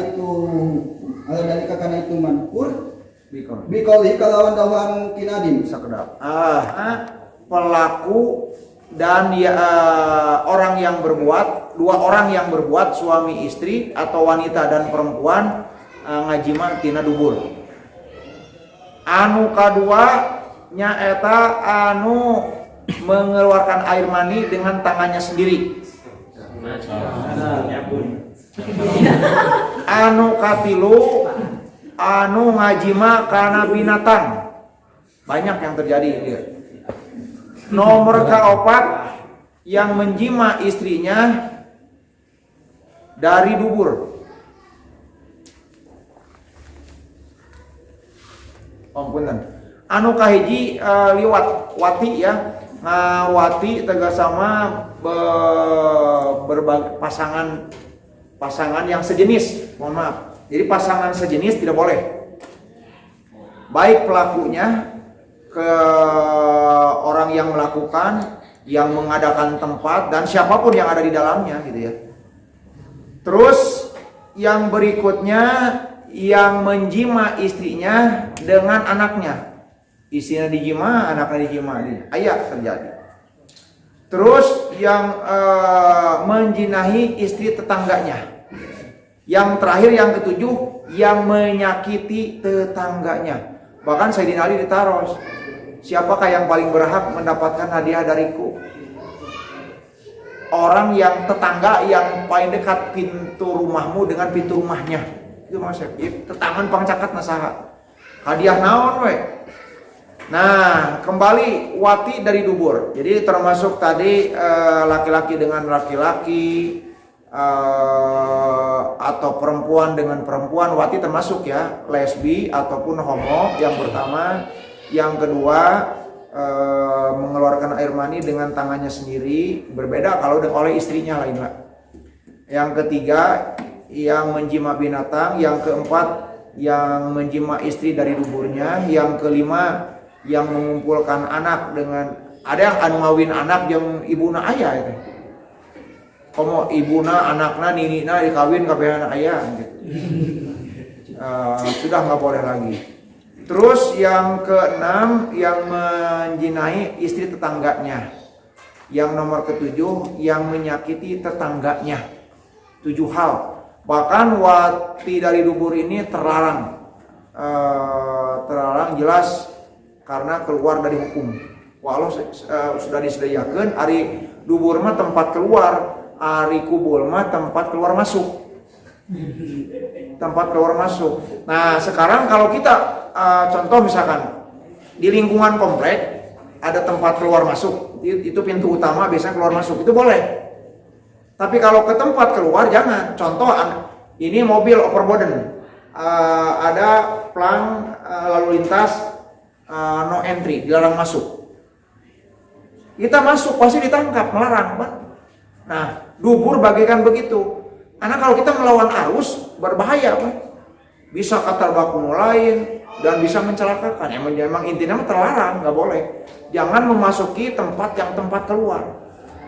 dalika kana itu mankur biqauli kalawan dawan kinadim sakedap pelaku dan orang yang berbuat dua orang yang berbuat suami istri atau wanita dan perempuan ngajima tina dubur anu kadua nyaeta anu mengeluarkan air mani dengan tangannya sendiri anu katilu anu ngajima kana binatang banyak yang terjadi ya. Nomor keempat yang menjima istrinya dari dubur anu kahiji liwat wati ya ngawati tegasama berbagai pasangan yang sejenis mohon maaf jadi pasangan sejenis tidak boleh baik pelakunya ke orang yang melakukan yang mengadakan tempat dan siapapun yang ada di dalamnya gitu ya. Terus yang berikutnya yang menjima istrinya dengan anaknya. Istrinya dijima, anaknya dijima, ayat terjadi. Terus yang menjinahi istri tetangganya. Yang terakhir yang ketujuh yang menyakiti tetangganya. Bahkan Sayyidina Ali ditaros. Siapakah yang paling berhak mendapatkan hadiah dariku? Orang yang tetangga yang paling dekat pintu rumahmu dengan pintu rumahnya. Itu maksudnya tetanggan pangcakat nasaha. Hadiah naon we? Nah, kembali wati dari dubur. Jadi termasuk tadi laki-laki dengan laki-laki atau perempuan dengan perempuan, wati termasuk ya, lesbi ataupun homo yang pertama. Yang kedua mengeluarkan air mani dengan tangannya sendiri, berbeda kalau oleh istrinya lain lah. Yang ketiga yang menjima binatang, yang keempat yang menjima istri dari duburnya, yang kelima yang mengumpulkan anak dengan ada yang anu ngawin anak yang ibuna ayah itu. Komo ibuna anakna ninina dikawin kabeh anak ayah gitu. Sudah nggak boleh lagi. Terus yang keenam yang menjinahi istri tetangganya. Yang nomor ketujuh yang menyakiti tetangganya. 7 hal. Bahkan wati dari dubur ini terlarang. Terlarang jelas karena keluar dari hukum. Walau sudah disediakan ari dubur mah tempat keluar, ari kubul mah tempat keluar masuk. Tempat keluar masuk. Nah, sekarang kalau kita contoh misalkan di lingkungan komplek ada tempat keluar masuk, itu pintu utama biasanya keluar masuk, itu boleh. Tapi kalau ke tempat keluar jangan. Contoh ini mobil overburden, ada plang lalu lintas no entry, dilarang masuk. Kita masuk pasti ditangkap, melarang. Nah, dubur bagaikan begitu. Karena kalau kita melawan arus berbahaya, bisa keterbak lain dan bisa mencelakakan. Emang intinya terlarang, nggak boleh. Jangan memasuki tempat yang tempat keluar.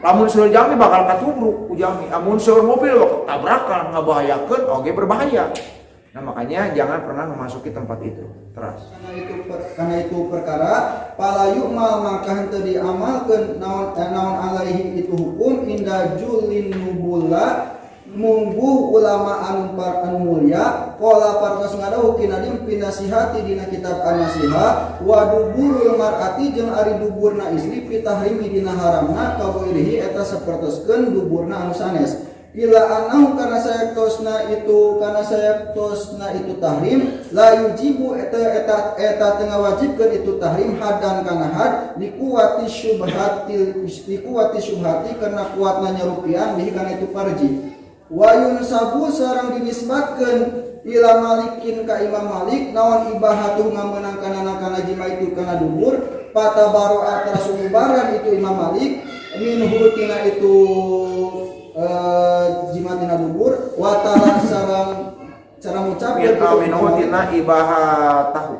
Lamun seur jami bakal katubruk ujami. Lamun seur mobil tabrakan, ngabahayakeun, oge berbahaya. Nah makanya jangan pernah memasuki tempat itu. Terus. Karena itu perkara palayu mal maka henteu diamalkeun naon alaihi itu hukum inda julin nubulla mungguh ulama anu mulia qala partos ngadawuh kinadim pinasihati dina kitab an-nasiha wa duburul mar'ati jeung ari duburna istri pitahrimi dina haramna kawairihi eta sapertoskeun duburna anu sanes ila anahu kana sayaktosna itu tahrim la yujibu eta tengah wajibkeun itu tahrim hadan kana had dikuwati syubhati kana kuatna nyarupian bihi kana itu parji wa yunsabu sareng dinisbatkeun ila malikin ka Imam Malik naon ibahatuh ngamenang kana jima itu kana dubur patabaru atas sumbaran itu Imam Malik minhu tina itu jimatina dubur wa ta'ala sareng ngucap minhu tina ibahatahu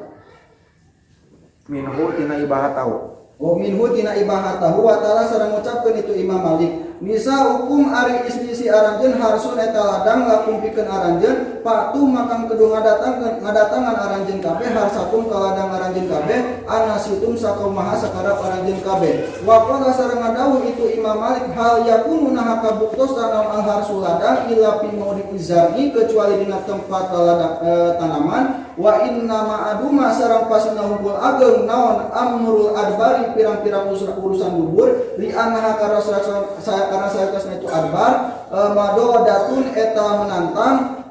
minhu tina ibahatahu minhu tina ibahatahu wa ta'ala sareng ngucapkeun itu Imam Malik nisa hukum ari istri si aranjeun harsun eta ladang lakum pikeun aranjeun patu makang kedu ngadatangan aranjeun kabeh harsatum ka ladang aranjeun kabeh anasitum sakumaha sakarep aranjeun kabeh wa qala sareng ngadawuh itu Imam Malik hal yakunu naha kabuktos naon al harsul ladang illa fi maudhi'i zar'i kecuali dina tempat ladang tanaman wa inna ma'aduma sareng pasina hubul ageng naon amrul adbari pirang-pirang urusan dubur li annaha karena saya kasih itu adbar mado datun eta menantang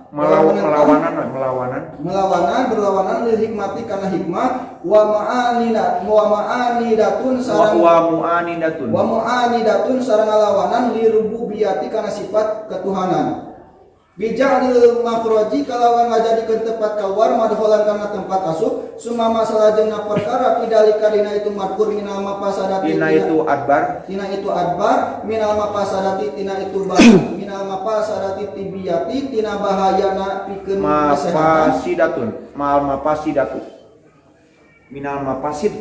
berlawanan lil hikmati karena hikmah wa mu'anidatun sareng lawanan li rububiyati karena sifat ketuhanan bijalil makhraji kalawan ngajadikeun tempat keluar madkhalan kana tempat asup summa masalahna perkara pidalika dina itu madkur minal mafasadati dina itu adbar minal mafasadati tina itu bahaya minal mafasadati tibiyati tina bahayana pikeun kesehatan mafasidatu minal mafasid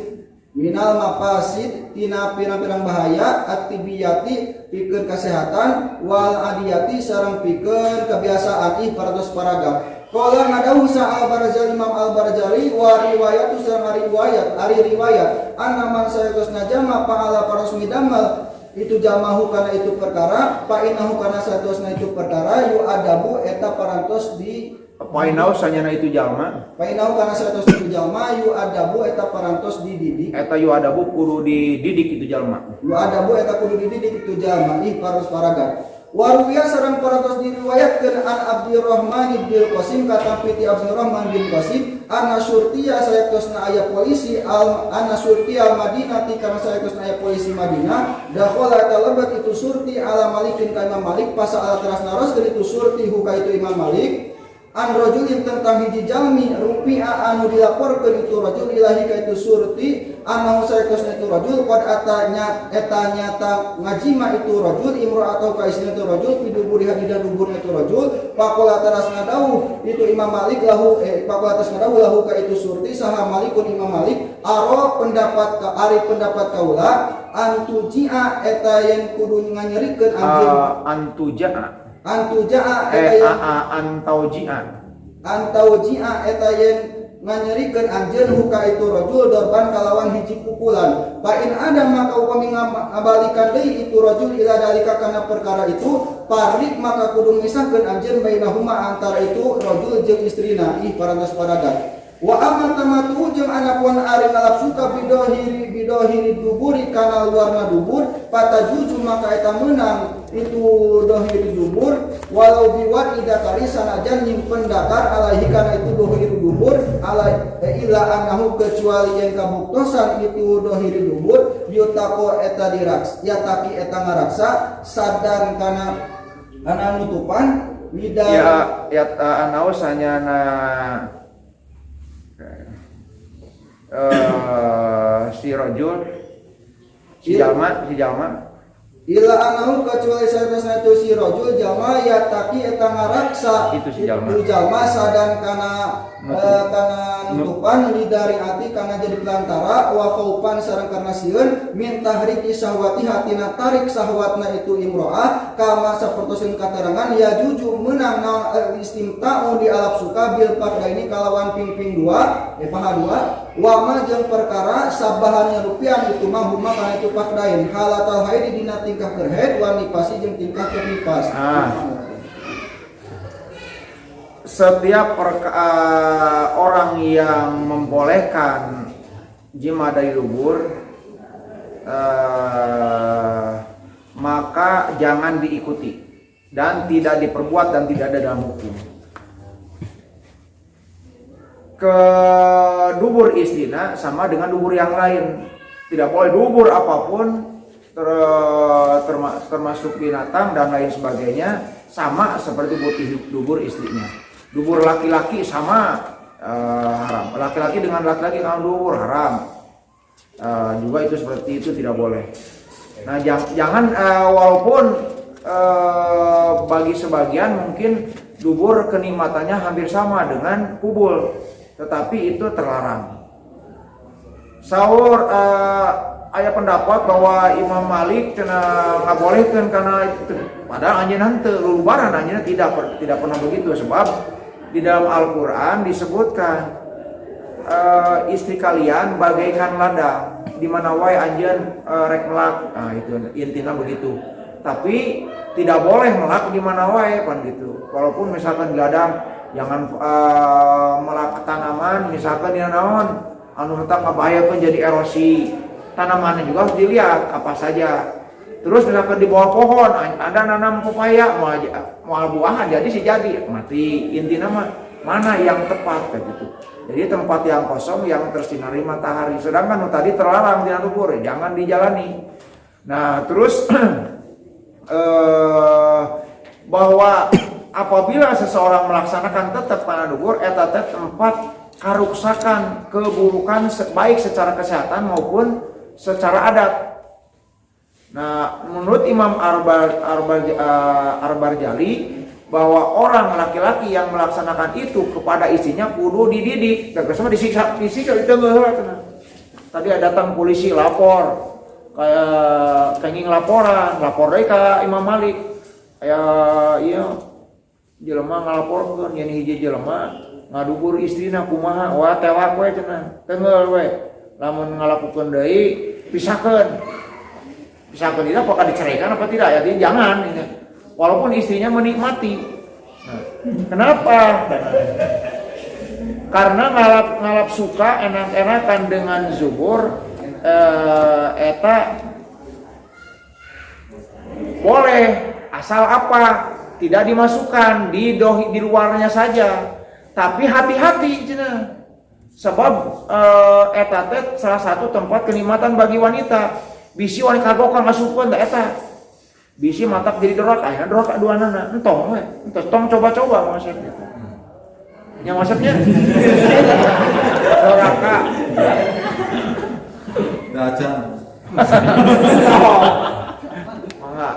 minal mafasid tina pirang-pirang bahaya aktibiyati pikeun kesehatan wal adiyati sareng pikeun kebiasaan parados paraga. Qala ngadahu Al-Barzali Imam Al-Barzali wa riwayatu sareng ari riwayat anna man sayakosna jama pahala parasmi damal itu jamahu kana itu perkara fa innahu kana satosna itu perkara yu adabu eta parantos di Painau sanyana itu jalma. Painau kana satosna itu jalma yu adabu eta parantos dididik. Eta yu adabu kudu dididik itu jalma. Yu adabu eta kudu dididik itu jalma paros paragat. Waruya sareng parantos diriwayatkeun an Abdurrahman bin Qasim kata piti Abdurrahman bin Qasim anna syurtiya sayatosna aya polisi anna syurtiya Madinah kana sayatosna aya polisi Madinah dakhala talabat itu surti ala Malikin ka Imam Malik pasa ala teras naros itu surti huka itu Imam Malik an rajulin tentang hiji jalmi rupiah anu dilaporkeun itu rajul ilahi ka itu surti anu sayatosna itu rajul qad atanya eta nyata ngajima itu rajul imra atau ka istri itu rajul piduburi hadida dubur itu rajul faqala tarasna dawuh itu Imam Malik lahu faqala tarasna dawuh lahu ka itu surti saha Malikun Imam Malik aro pendapat ka ari pendapat kaula antuji'a eta yen kudu nganyerikeun antuja'a antauji'a eta yen nganyerikeun anjeun huka itu rajul dorban kalawan hiji pukulan fa in ada maka upami ngabalikan deui itu rajul ila dalika kana perkara itu parik maka kudu misahkeun anjeun bainahuma antara itu rajul jeung istrina parantos paragat wa aman tamatu jeung anapuan ari ngalapsuka bidohiri duburi kana luarna dubur patajuju maka eta meunang itu dohiri dubur walau biwat idakari sanajan nyimpen dakar alaihi kana itu dohiri dubur ila anahu kecuali yang kabuktosan itu dohiri dubur yutako eta diraks yataki eta ngaraksa sadan kana nutupan lidah ya anaus hanyana si rajul si jalma ila anahu kecuali sanesna itu si rajul jalma yataki eta ngaraksa itu si jalma sadan kana nutupan lidari ati kana jadi pelantara wa khaupan sareng karena sieun min tahriki syahwati hatina tarik syahwatna itu imro'ah kama sapertoseun katerangan ya juju meunang istimta'u di alaf suka bil ini kalawan ping-ping dua paha dua wa ma jeung perkara sabahannya rupiah itu mah huma kana itu pakdain halatal haidi dina tingkah kerhead wa nipasi jeung tingkah kernipas. Setiap orang yang membolehkan jima dari dubur maka jangan diikuti dan tidak diperbuat dan tidak ada dalam hukum. Ke dubur istina sama dengan dubur yang lain, tidak boleh dubur apapun termasuk binatang dan lain sebagainya sama seperti dubur istrinya. Dubur laki-laki sama haram. Laki-laki dengan laki-laki kalau dubur haram. Juga itu seperti itu tidak boleh. Nah jangan walaupun bagi sebagian mungkin dubur kenikmatannya hampir sama dengan kubul, tetapi itu terlarang. Saur aya pendapat bahwa Imam Malik cenah ngabolehkeun karena itu. Padahal anjeunna teu lulubaran, anjeunna tidak pernah begitu sebab di dalam Al-Qur'an disebutkan istri kalian bagaikan ladang di mana wae anjeun rek melak. Nah itu intinya begitu. Tapi tidak boleh melak di mana wae kan gitu. Walaupun misalkan di ladang jangan melak tanaman misalkan di naon anu hentak ngabahayakeun jadi erosi. Tanamannya juga harus dilihat apa saja. Terus misalkan di bawah pohon ada nanam pepaya mau buahan jadi sih jadi mati. Intinya mah mana yang tepat kayak gitu. Jadi tempat yang kosong yang tersinari matahari. Sedangkan tadi terlarang di dubur, jangan dijalani. Nah terus bahwa apabila seseorang melaksanakan tetap pada dubur eta tempat karuksakan keburukan baik secara kesehatan maupun secara adat. Nah, menurut Imam Ar-Barzali bahwa orang laki-laki yang melaksanakan itu kepada istrinya kudu dididik, terus disiksa itu tadi ada datang polisi lapor kayak kenging lapor deui ka Imam Malik kayak iya jelema ngalaporkeun yen hiji jelema ngadugur istrina kumaha wah tewak we cenah teunggeul we lamun ngalakukeun deui pisahkeun itu apakah diceraikan apa tidak ya jangan ini. Walaupun istrinya menikmati nah, kenapa karena ngalap suka enak-enakan dengan zuhur eta boleh asal apa tidak dimasukkan di luarnya saja tapi hati-hati cenah sebab eta teh salah satu tempat kenikmatan bagi wanita bisi wanita kagok ngasukeun da eta bisi mantap jadi dorok aya dorok duanana entong we entong coba-coba maksudnya yang maksudnya doraka Dajang. mangga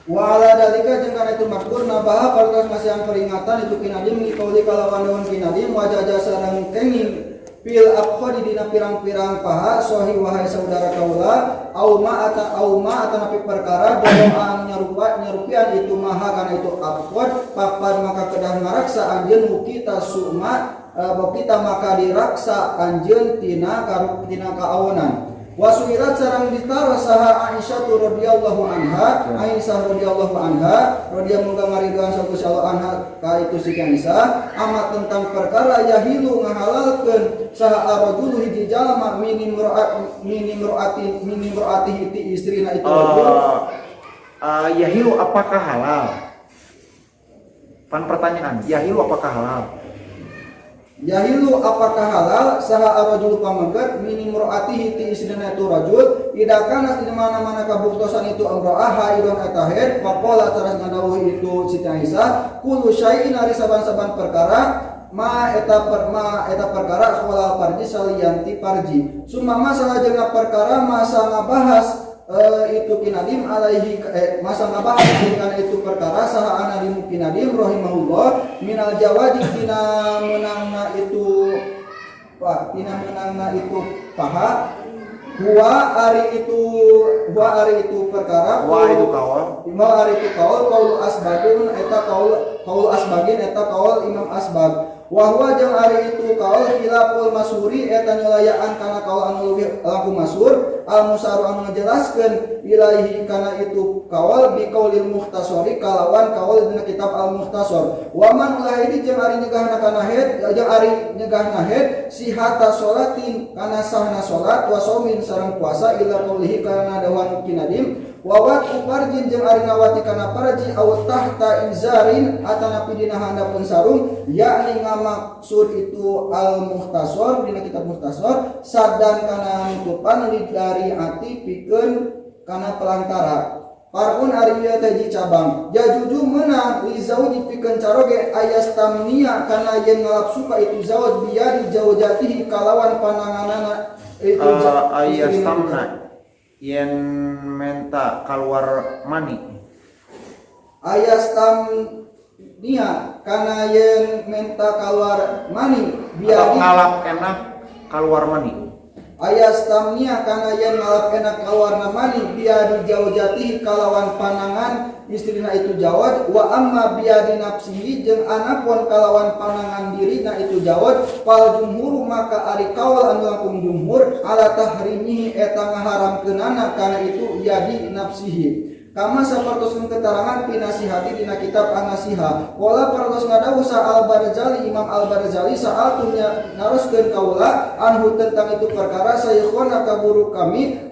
Wa ala dalika jeung kana itu makdur nabaha partos masihan peringatan itu kinadim qauli kalawan daun kinadim wajah sareng kenging fil aqhadi dina pirang-pirang paha sohi wahai saudara kaula auma atanapi perkara doa nyarupian itu maha kana itu aqhad papan maka kedah ngaraksa anjeun mukita suma bokita maka diraksa anjeun tina kaawonan wasuirat sareng ditara saha Aisyah radhiyallahu anha radhiyallahu maridwan saku sallallahu anha ka itu si Aisyah amat tentang perkara yahilu ngahalalkeun saha arajul hiji jalma minim roati ti istrina itu yahilu apakah halal pertanyaan yahilu apakah halal Yahilu apakah halal saha arajul pamagat minim roatihi ti istrina itu rajul idakana di mana-mana kabuktosan itu amroah haidon eta haid faqala taras ngadawuh itu Siti Aisyah kullu syai'in ari saban-saban perkara ma eta perkara khala parji salianti parji summa masalah jeung perkara masa ngabahas itu kinadim alaihi masa ngabahas dengan itu perkara saha anadim kinadim rahimahullah minal jawaji tina menangna itu paha huwa ari itu perkara wa itu kaul asbagin eta kaul Imam Asbag wahwa jeung ari itu kaul khilaful masuri eta nyulayaan kana kaul anu leuwih langkung masyhur al musaru anu ngajelaskeun ilahi kana itu kaul bi qaulil mukhtasari kalawan kaul dina kitab al mukhtasar wa man ulahidi jeung ari nyegahna kana haid jeung ari nyegahna haid sihata sholatin kana sahna salat wa saumin sareng puasa ila qaulihi kana dawan kinadim wawat uparjin jeung ari ngawati kana parji aw tahta inzarin atanapi dina handapun sarung yakni ngamaksud itu al mukhtasar dina kitab mukhtasar sadan kana nutupan dari ati pikeun kana pelantara parun ari ieu teh cabang jajuju meunang li zauji pikeun caroge ayas tamnia kana yen ngalapsu ka itu zawaj biari jaujatihi kalawan pananganana itu ayas tamna yang menta keluar mani ayastam nia kana yang menta keluar mani biar ngalap enak keluar mani ayastam nia kana yang ngalap enak keluar mani biar dijauh jati kalawan panangan istrina itu jawad wa amma biadi nafsihi jeung anapun kalawan panangan dirina itu jawad fal jumhur maka ari kaul anu langkung jumhur ala tahrimihi eta ngaharamkeunana kana itu biadi nafsihi kama sapertoskeun keterangan pinasihati dina kitab An-Nasihah wala partos ngadawuh sa Al-Barzali Imam Al-Barzali saatunya naroskeun kaula anhu tentang itu perkara saykhona kaburu kami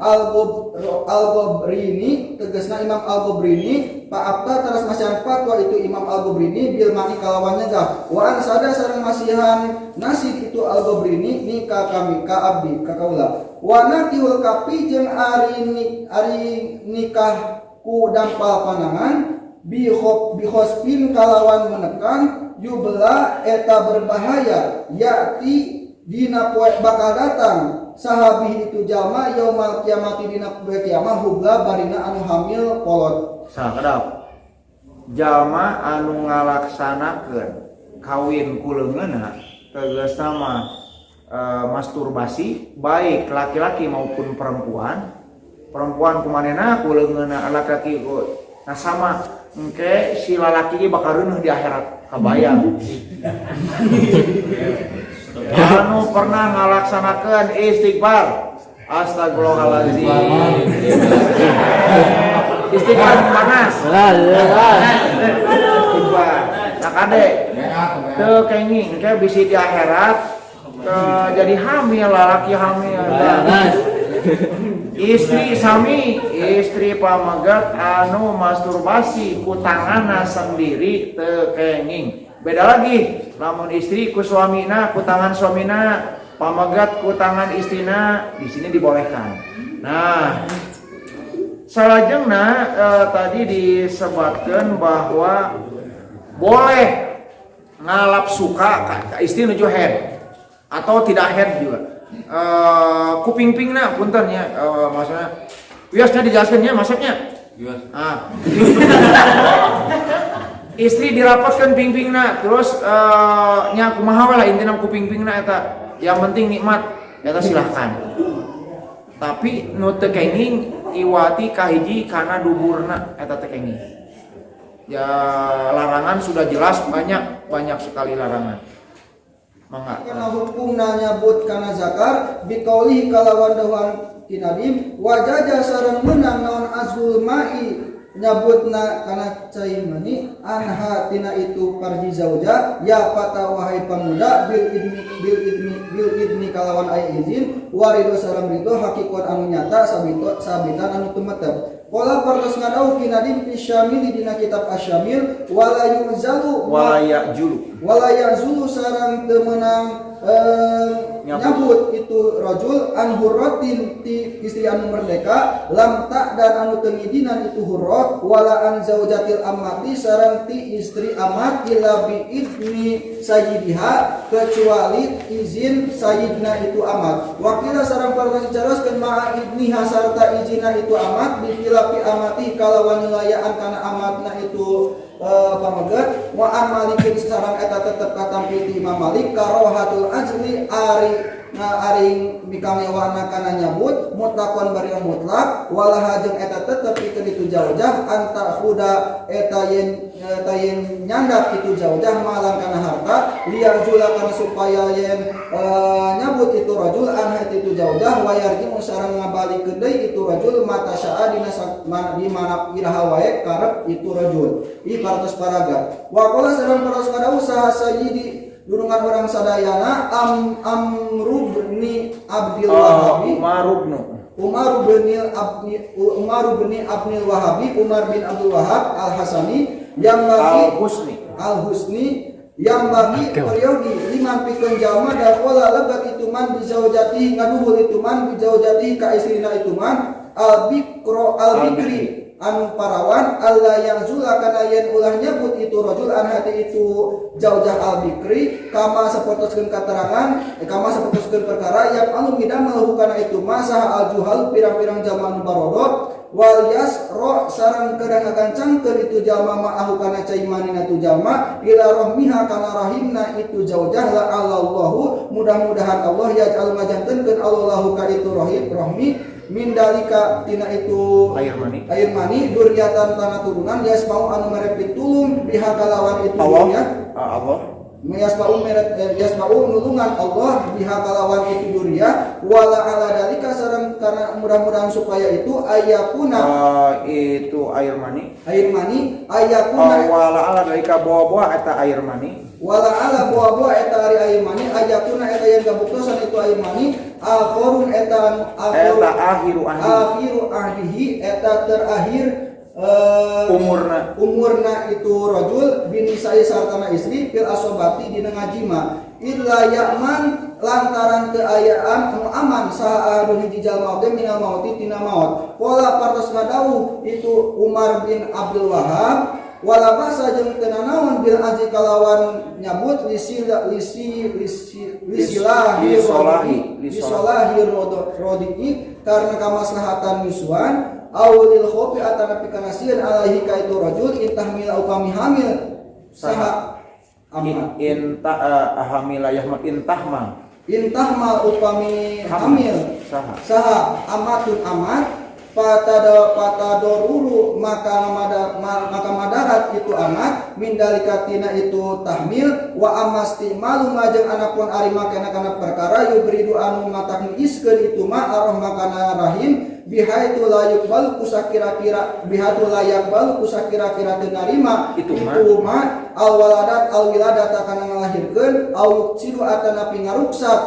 Al-Gobrini tegasna Imam Al-Gobrini Pak Abta teras masihan fatwa itu Imam Al-Gobrini bil mani kalawan nyegah wa an sada sareng masihan nasib itu Al-Gobrini ni ka kami ka abdi ka kaula wa nakihul kapi jeung ari nikah ku dampal panangan bihospin kalawan menekan yubla eta berbahaya yakti dina poe bakal datang sahabi itu jalma yaumal kiamati dina poe kiamah hubla barina anu hamil kolot sakedap jalma anu ngalaksanakeun kawin ku leungeunna tegasna mah masturbasi baik laki-laki maupun perempuan kumanena ku leungeunna laki-laki nah sama engke si lalaki ge bakal reuneuh di akhirat kabayang. Anu pernah ngalaksanakeun istighfar astagfirullahaladzim istighfar panas istighfar nah kade teu kenging engke bisi di akhirat jadi hamil lalaki hamil istri pamegat anu masturbasi ku tanganna sendiri teu kenging. Beda lagi lamun istri ku suamina ku tangan suamina, pamegat ku tangan istrina, di sini dibolehkan. Nah, salajengna tadi disebutkan bahwa boleh ngalap suka ka istri nuju head atau tidak head juga. Kuping-pingna punten ya, maksudnya biasanya dijelaskannya maksudnya. Istri dirapatkan ping-pingna terus nya kumaha lah intina kuping-pingna eta. Yang penting nikmat eta silahkan. Tapi nu teu kenging iwati kahiji kana duburna eta teu kenging. Ya larangan sudah jelas banyak sekali larangan. Mangga. Kana hukumna nyabut kana zakar biqauli kalawan dawan tinadim wajaja sareng meunang naon azhul mai nyabutna kana cai mani anha tina itu parji zauja ya fata wahai pemuda bil idni kalawan aya izin warido sareng ridho hakikat anu nyata sabitan anu tumetep. Qala partos ngadau kinadim fisyamil dina kitab asyamil wala yazulu sareng teu meunang nyabut itu rajul an hurratin ti istri anu merdeka lam tak dan anu teu ngidinan itu hurrat wala an zaujatil amati sareng ti istri amat illa bi idni sayyidiha kecuali izin sayyidna itu amat wakila sareng partos dicaroskeun ma'a idniha sarta izina itu amat bi khilafi amati kalawan nilayaan kana amatna itu pamegat wa an malikin sareng eta tetep katampi ti Imam Malik karahatul ajli aring bikamewana kana nyabut mutlaqan bari mutlak walaha jeung eta tetep pikeun itu jaujah anta khuda eta yen nyandak itu jaujah malang kana harta liar jula kana supaya yen nyabut itu rajul an itu jaujah wa yarji sareng ngabalikeun deui itu rajul mata syaa di mana iraha wae karep itu rajul i partos paraga wa qala sareng paros kada usaha sayyidi durungan orang sadayana Amru bin Abdul Wahabi Umar bin Abdul Wahab Al-Hasani yang bagi Al-Husni yang bagi periodi liman pikeun jalma dakwala lebat ituman bizaujati ngaduhul ituman bizaujati ka istrina ituman al-bikri anu parawan Allah yang zula kana yen ulah nyebut itu rajul an hati itu jaujah al-bikri kama sapertoskeun katerangan kama sapertoskeun perkara yang anu ngidam melakukan itu masa al-juhal pirang-pirang zaman barodot wal yasra sareng kedah ngagancangkeun itu jalma ma'ahu kana caimanina tu jalma ila rahmiha kana rahimna itu jaujah la Allahu mudah-mudahan Allah yaj'al ngajantenkeun Allahu ka itu rahmi min dalika tina itu air mani durjatan tanah turunan yasmau anu merepit tulung bihakalawan itu dunia Allah yasmau nulungan Allah bihakalawan itu dunia wala ala dalika sareng karena mudah-mudahan supaya itu ayakuna itu air mani ayakuna wala ala dalika bawa-bawa eta air mani wala ala bawa-bawa eta ari air mani ayakuna eta yang gabuktosan itu air mani akhirun eta akhiru ahdihi eta terakhir umurna itu rajul binisai sartana istri fil asobati dina ngajima illa ya'man lantaran teu ayaan anu aman saha ahadun hiji jalma oge minal mauti tina maut qala partos ngadawuh itu Umar bin Abdul Wahab wala basa jeung teu nanaon bil aji kalawan nyabut lisolahi rodi karena kamaslahatan misuan awlil khofi atana pikanasieun alaihi ka itu rajul intahmil au kami hamil saha amat hamilah yahma intahma Intah mal upami hamil saha amatun amat patadoruru maka madarat itu amat mindalikatina itu tahmil wa amasti malu majeng anakpun ari makana kana perkara yubridu anu matak iskeun itu ma arah makana rahim bihaitu layak bal kusakira-kira bihatu layak bal kusakira-kira teu narima itu ma al waladat al wiladat kana ngalahirkeun au sidu atana pingaruksak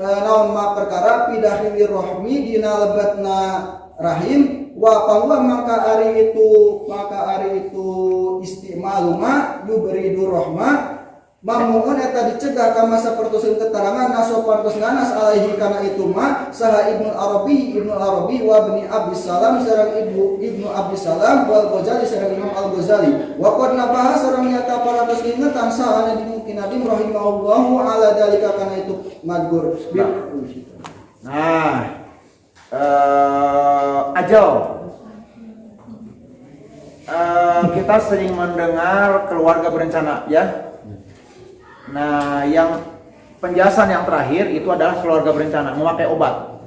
naon ma perkara pidahili rohmi dina lebatna rahim wa bahwa maka ari itu istimaluma yubridu rahma mamuun eta dicegah ka masa pertusun keterangan nasopan kusnanas alaihi kana itu ma saha Ibnu Arabi wa Ibnu Abdis Salam sareng Ibnu Abdis Salam wal Ghazali sareng Imam Al Ghazali wa qad nabaha sareng nyata para ingetan saha dimungkin nabi rahimahullahu ala dalika kana itu madgur ajal kita sering mendengar keluarga berencana ya. Nah, yang penjelasan yang terakhir itu adalah keluarga berencana memakai obat.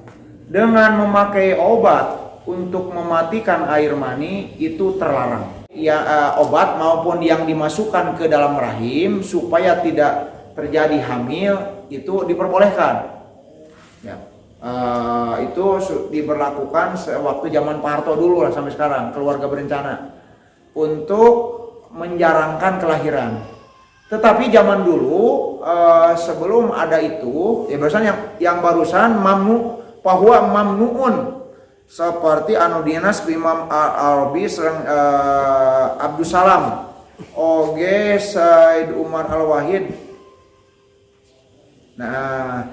Dengan memakai obat untuk mematikan air mani itu terlarang. Ya, obat maupun yang dimasukkan ke dalam rahim supaya tidak terjadi hamil itu diperbolehkan. Ya. Itu diberlakukan waktu zaman Pak Harto dulu lah sampai sekarang, keluarga berencana untuk menjarangkan kelahiran. Tetapi zaman dulu sebelum ada itu ya biasanya yang barusan bahwa mamnuun seperti anu dinas Imam Al-Arabi serang Abdus Salam oge Said Umar Al-Wahid. Nah,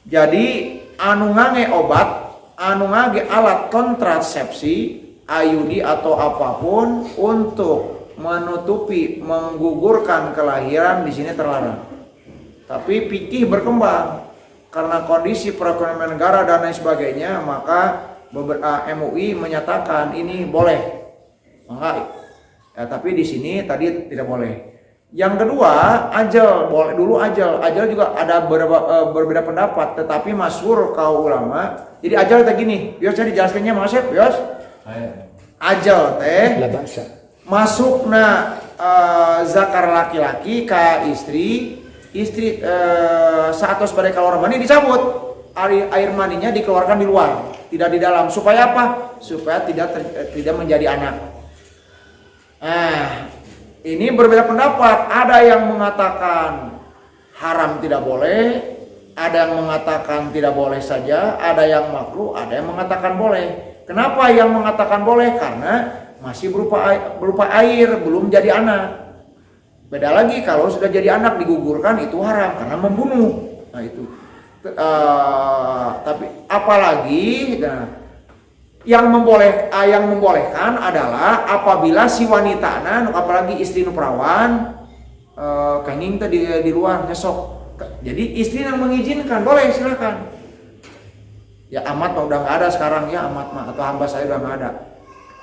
jadi anu ngange obat, anu ngange alat kontrasepsi, IUD atau apapun untuk menutupi, menggugurkan kelahiran di sini terlarang. Tapi fikih berkembang karena kondisi perekonomian negara dan lain sebagainya, maka MUI menyatakan ini boleh. Maka ya, tapi di sini tadi tidak boleh. Yang kedua, ajal boleh dulu ajal. Ajal juga ada berbeda pendapat, tetapi masyhur kaum ulama. Jadi ajal teh gini, biasanya dijelaskannya Mas Chef, bios. Ajal teh masukna zakar laki-laki ke istri saat pada keluar mani dicabut, air maninya dikeluarkan di luar, tidak di dalam. Supaya apa? Supaya tidak menjadi anak. Ini berbeda pendapat. Ada yang mengatakan haram tidak boleh, ada yang mengatakan tidak boleh saja, ada yang makruh, ada yang mengatakan boleh. Kenapa yang mengatakan boleh? Karena masih berupa air, belum jadi anak. Beda lagi kalau sudah jadi anak digugurkan itu haram karena membunuh. Nah itu. Tapi apalagi yang membolehkan adalah apabila si wanita apalagi istri nu perawan kenging teh di luar nyesok. Jadi istri yang mengizinkan boleh silakan. Ya amat mah udah nggak ada sekarang ya amat mah atau hamba saya udah nggak ada.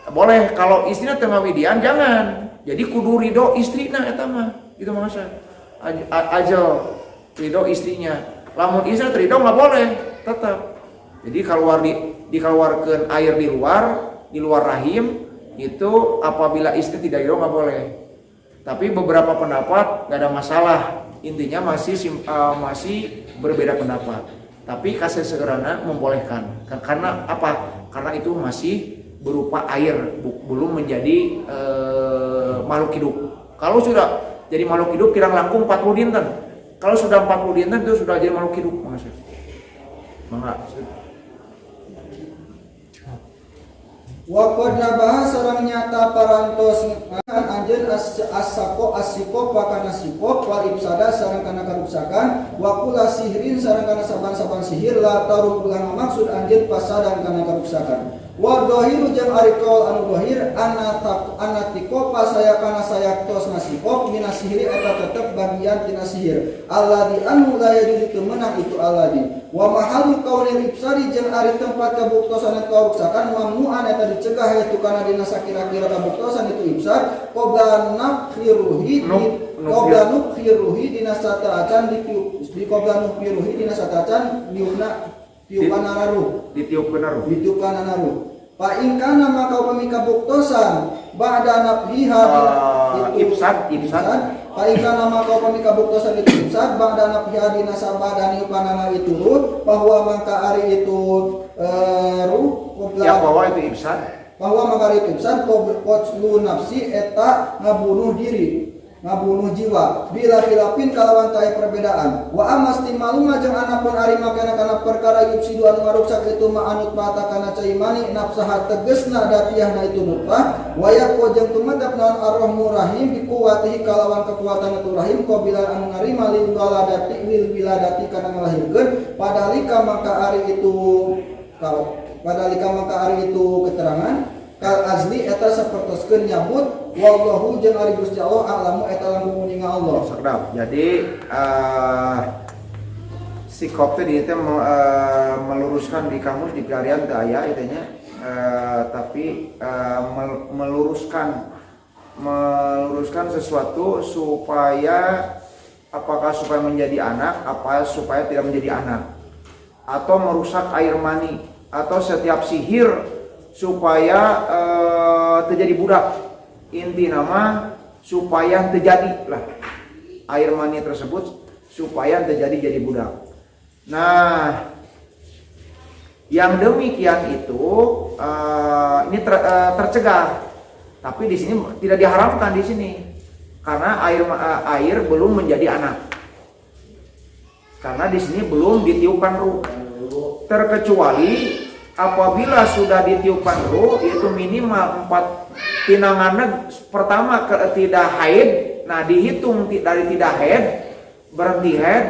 Boleh kalau istrinya tengah widian jangan. Jadi kudu ridho istrina eta mah. Gitu maksudnya. Ajal ridho istrinya. Lamun istri ridho nggak boleh tetap. Jadi dikeluarkan air di luar rahim itu apabila istri tidak ridho nggak boleh. Tapi beberapa pendapat nggak ada masalah. Intinya masih berbeda pendapat. Tapi kasih segerana membolehkan. Karena apa? Karena itu masih berupa air, belum menjadi makhluk hidup. Kalau sudah jadi makhluk hidup kirang langkung 40 dinten. Kalau sudah 40 dinten itu sudah jadi makhluk hidup, maksudnya. Wa qad nabaha sareng nyata parantos anjeun asiko pakana siko wal ibsada sareng kana karuksakan wa kula sihrin sareng kana saban-saban sihir la tarum ulang maksud anjeun pasadan kana karuksakan Wa dhahiru jeung ari kaul anu dhahir anatiko pasayakana sayaktos nasikof minasihri eta tetep bagian tina sihir alladzi anu la yajuzu teu meunang itu alladzi wa mahalu kaunil ibsari jeung ari tempat kabuktosan eta ruksakan mamnuan eta dicegah itu kana dina sakira-kira kabuktosan itu ibsar qabla nafhiruhi qabla nufhiruhi dina sataacan di qabla nufhiruhi dina sataacan niuna tiupan naruh pa ingkana maka upami kabuktosan ba'da nafhiha ibsad pa ingkana maka upami kabuktosan itu ibsad ba'da nafhiha dina sabada niupanana itu bahwa maka ari itu bahwa itu ibsad bahwa maka ari itu ibsad qatlu nafsi eta ngabunuh diri ngabunuh jiwa bila khilafin kalawan tae perbedaan wa amasti maluma jeung anapun ari makana kana perkara yufsidu anu ngaruksak itu ma anut mata kana caimani nafsaha tegesna datiahna itu nutfah wa yaqwa jeung tumedap naon ar-rahmu rahim bi quwwatihi kalawan kekuatan itu rahim qabila anu narima lil wiladati kana ngalahirkeun padalika maka ari itu keterangan kal azli eta sapertoskeun nyabut wallahu jeung ari Gusti Allah a'lamu eta lamun muninga Allah. Sedap. Jadi si kopte di itu meluruskan di kamus di pelarian teu aya itunya tapi meluruskan sesuatu supaya apakah supaya menjadi anak apa supaya tidak menjadi anak atau merusak air mani atau setiap sihir supaya terjadi budak. Inti nama supaya terjadi lah air mani tersebut supaya terjadi jadi budak. Nah, yang demikian itu ini tercegah, tapi di sini tidak diharamkan di sini karena air belum menjadi anak. Karena di sini belum ditiupkan ruh. Terkecuali apabila sudah ditiupkan ruh itu minimal 4 pinangannya pertama tidak haid, nah dihitung dari tidak haid berhenti haid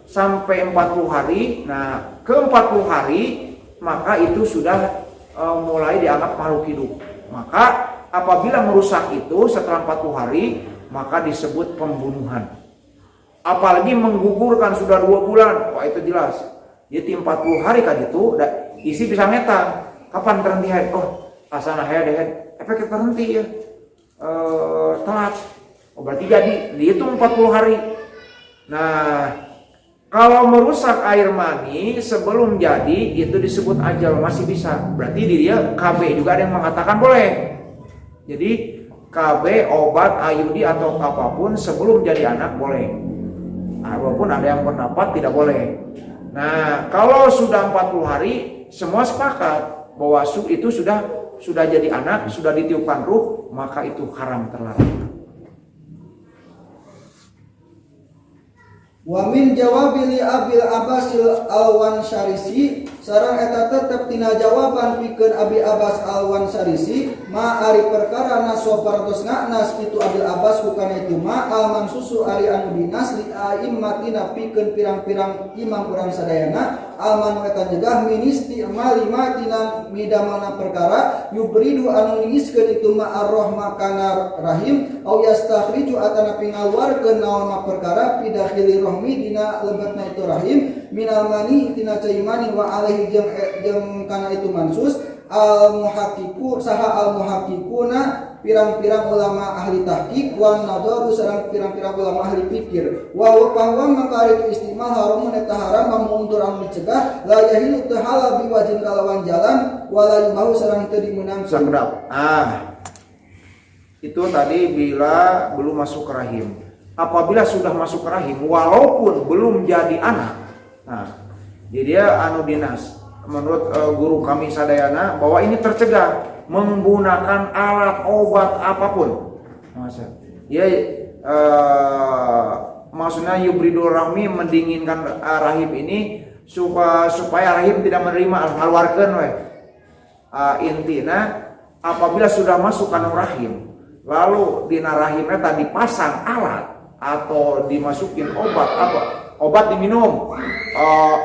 sampai 40 hari. Nah ke 40 hari maka itu sudah mulai dianggap makhluk hidup. Maka apabila merusak itu setelah 40 hari maka disebut pembunuhan. Apalagi menggugurkan sudah 2 bulan, wah itu jelas. Jadi 40 hari kan itu isi bisa ngetan. Kapan terhenti haid? Oh asana haid efek terhenti ya telat. Oh berarti jadi dihitung 40 hari. Nah kalau merusak air mani sebelum jadi itu disebut ajal, masih bisa. Berarti dia KB juga ada yang mengatakan boleh. Jadi KB obat ayudi atau apapun sebelum jadi anak boleh. Nah, walaupun ada yang pendapat tidak boleh. Nah kalau sudah 40 hari semua sepakat bahwa itu sudah jadi anak, sudah ditiupkan ruh, maka itu haram, terlarang. Wa min jawabi li Abil Abbasil Al-Wansharisi sareng eta tetep tina jawaban pikeun Abi Abbas Al-Wansharisi ma ari perkara naso parantos ngaknas itu Abil Abbas bukan itu ma alman susu ari anu dinas li aimmatina pikeun pirang-pirang imam urang sadayana alman eta nyegah ministi malimatina midamana perkara yubridu anu ningiskeun itu ma ar-rahma kana rahim au yastakhriju atana pingaluarkeun naon perkara pidakhili rahmi dina lebetna itu rahim minal mani tina caimani wa alaihi jeung kana itu mansus al muhaqqiqu saha al muhaqqiquna pirang-pirang ulama ahli tahqiq wan nadharu sareng pirang-pirang ulama ahli fikir wa pangwa mangkari itu istimal haramun eta haram mamuntur anu dicegah la yahilu teu halal biwajin kalawan jalan wala yubahu sareng teu dimeunang sagedap. Itu tadi bila belum masuk ke rahim. Apabila sudah masuk ke rahim walaupun belum jadi anak, nah jadi dia anu dinas menurut guru kami sadayana bahwa ini tercegah menggunakan alat obat apapun. Maksudnya yubridul rahmi mendinginkan rahim ini supaya rahim tidak menerima alwarkeun we. Intina apabila sudah masuk ke rahim lalu dina rahimnya tadi pasang alat atau dimasukin obat diminum,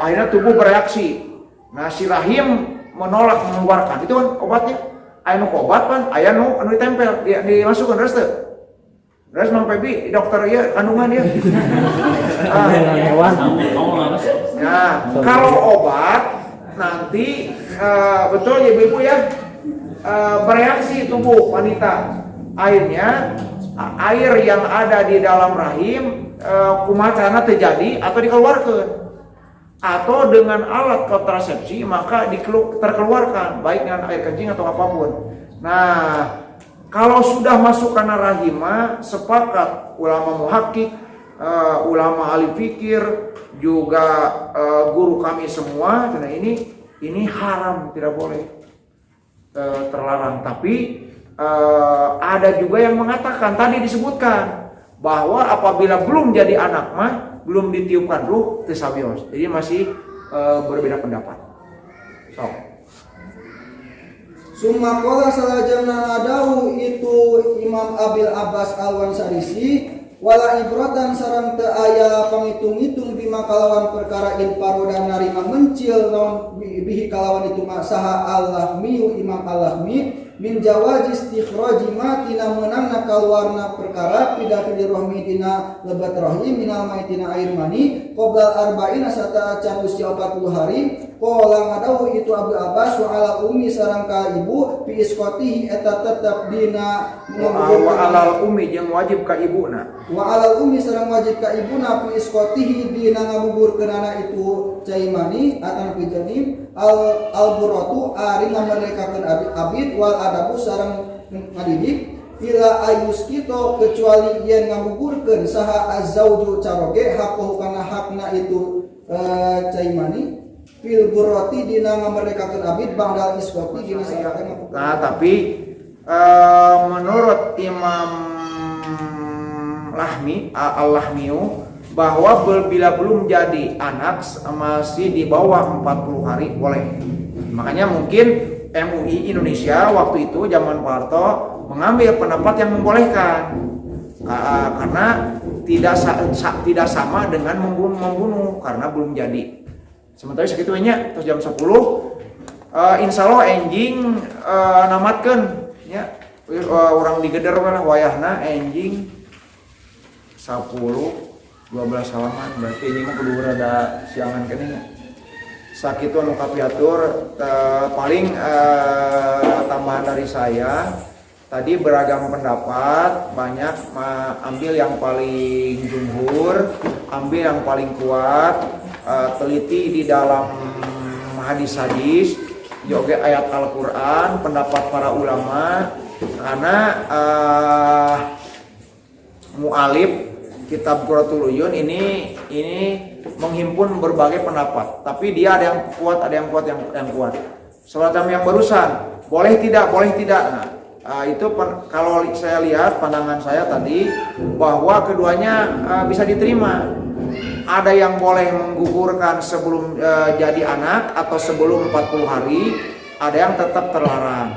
akhirnya tubuh bereaksi. Nah si rahim menolak mengeluarkan. Itu kan obatnya. Aya nu obat pan, aya nu anu ditempel, dimasukkan reus teu. Reus Mang Pebi dokter ieu kandungan ieu. hewan. Nah, kalau obat nanti betul ya ibu ya, bereaksi tubuh wanita, air yang ada di dalam rahim kumacana terjadi atau dikeluarkan, atau dengan alat kontrasepsi maka terkeluarkan baik dengan air kencing atau apapun. Nah, kalau sudah masuk karena rahimah, sepakat ulama muhakkik, ulama ahli fikir, juga guru kami semua, karena ini haram, tidak boleh, terlarang. Tapi ada juga yang mengatakan, tadi disebutkan bahwa apabila belum jadi anak mah, belum ditiupkan ruh, tesabios. Jadi masih berbeda pendapat. So. Summa qala salajamna nadahu itu Imam Abil Abbas Al-Wansarisi wala ibratan sareng teu aya pangitung-itung bima kalawan perkara in paroda narima mencil naon bihi kalawan itu saha Al-Lahmi Imam Al-Lahmi min jawazi istikhraji ma tina meunangna kaluarna perkara pidafil rahmi dina lebat rahim minal maitina air mani qoblal arba'ina sata can usia 40 hari qala ngadawu itu Abu Abbas wa ala ummi sareng ka ibu fi isqatihi eta tetep dina wa alal ummi jeung wajib ka ibuna wa alal ummi sareng wajib ka ibuna fi isqatihi dina ngagugurkeunana itu cai mani atan fi janim al buratu ari ngamerekakeun abid wal adabu sareng ngadidik ila ayus kita kecuali yen ngagugurkeun saha azzauju caroge hakuh kana hakna itu cai mani fil burati dina ngamerekakeun abid bangdal isqati dina sareng. Nah, tapi menurut Imam Lahmi Al-Lahmiu bahwa bila belum jadi anak masih di bawah 40 hari boleh. Makanya mungkin MUI Indonesia waktu itu zaman Pak Harto mengambil pendapat yang membolehkan karena tidak sama dengan membunuh karena belum jadi. Sementara segitunya terus jam 10 insya Allah enjing namatkeun nya orang digeder lah wayahna enjing 10 12 halaman berarti ini mah kudu rada siangan keneh nya. Sakitu anu kapiatur paling tambahan dari saya tadi beragam pendapat, banyak ambil yang paling jumhur, ambil yang paling kuat, teliti di dalam hadis-hadis, juga ayat Al-Qur'an, pendapat para ulama karena mu'alif kitab Quratul Uyun ini menghimpun berbagai pendapat, tapi dia ada yang kuat, ada yang kuat. Semacam yang barusan, boleh tidak. Nah, itu kalau saya lihat pandangan saya tadi bahwa keduanya bisa diterima. Ada yang boleh menggugurkan sebelum jadi anak atau sebelum 40 hari, ada yang tetap terlarang.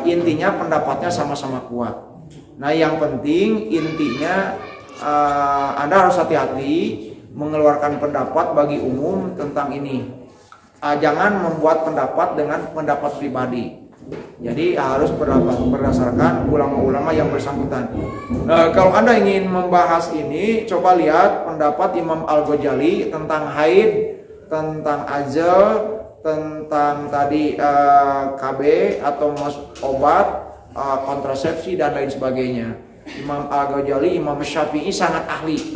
Intinya pendapatnya sama-sama kuat. Nah, yang penting intinya Anda harus hati-hati mengeluarkan pendapat bagi umum tentang ini. Jangan membuat pendapat dengan pendapat pribadi. Jadi harus berdasarkan ulama-ulama yang bersangkutan. Kalau Anda ingin membahas ini, coba lihat pendapat Imam Al-Ghazali tentang haid, tentang ajal, tentang tadi KB atau obat, kontrasepsi dan lain sebagainya. Imam Al-Ghazali, Imam Syafi'i sangat ahli,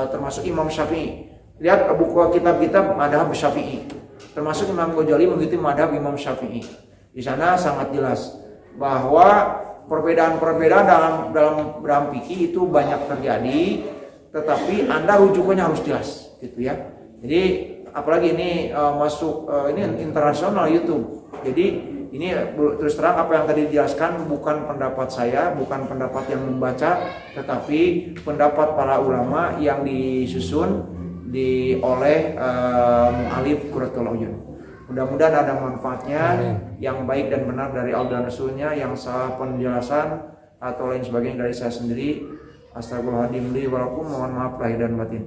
termasuk Imam Syafi'i. Lihat buku kitab-kitab madhab Syafi'i. Termasuk Imam Ghazali mengikuti madhab Imam Syafi'i. Di sana sangat jelas bahwa perbedaan-perbedaan dalam fikih itu banyak terjadi, tetapi Anda rujukannya harus jelas, gitu ya. Jadi apalagi ini masuk ini internasional YouTube. Jadi ini terus terang apa yang tadi dijelaskan bukan pendapat saya, bukan pendapat yang membaca, tetapi pendapat para ulama yang disusun oleh mu'alif Quratul Uyun. Mudah-mudahan ada manfaatnya, yang baik dan benar dari Allah dan Rasulnya, yang salah penjelasan atau lain sebagainya dari saya sendiri. Astagfirullahaladzim li wa lakum, mohon maaf lahir dan batin.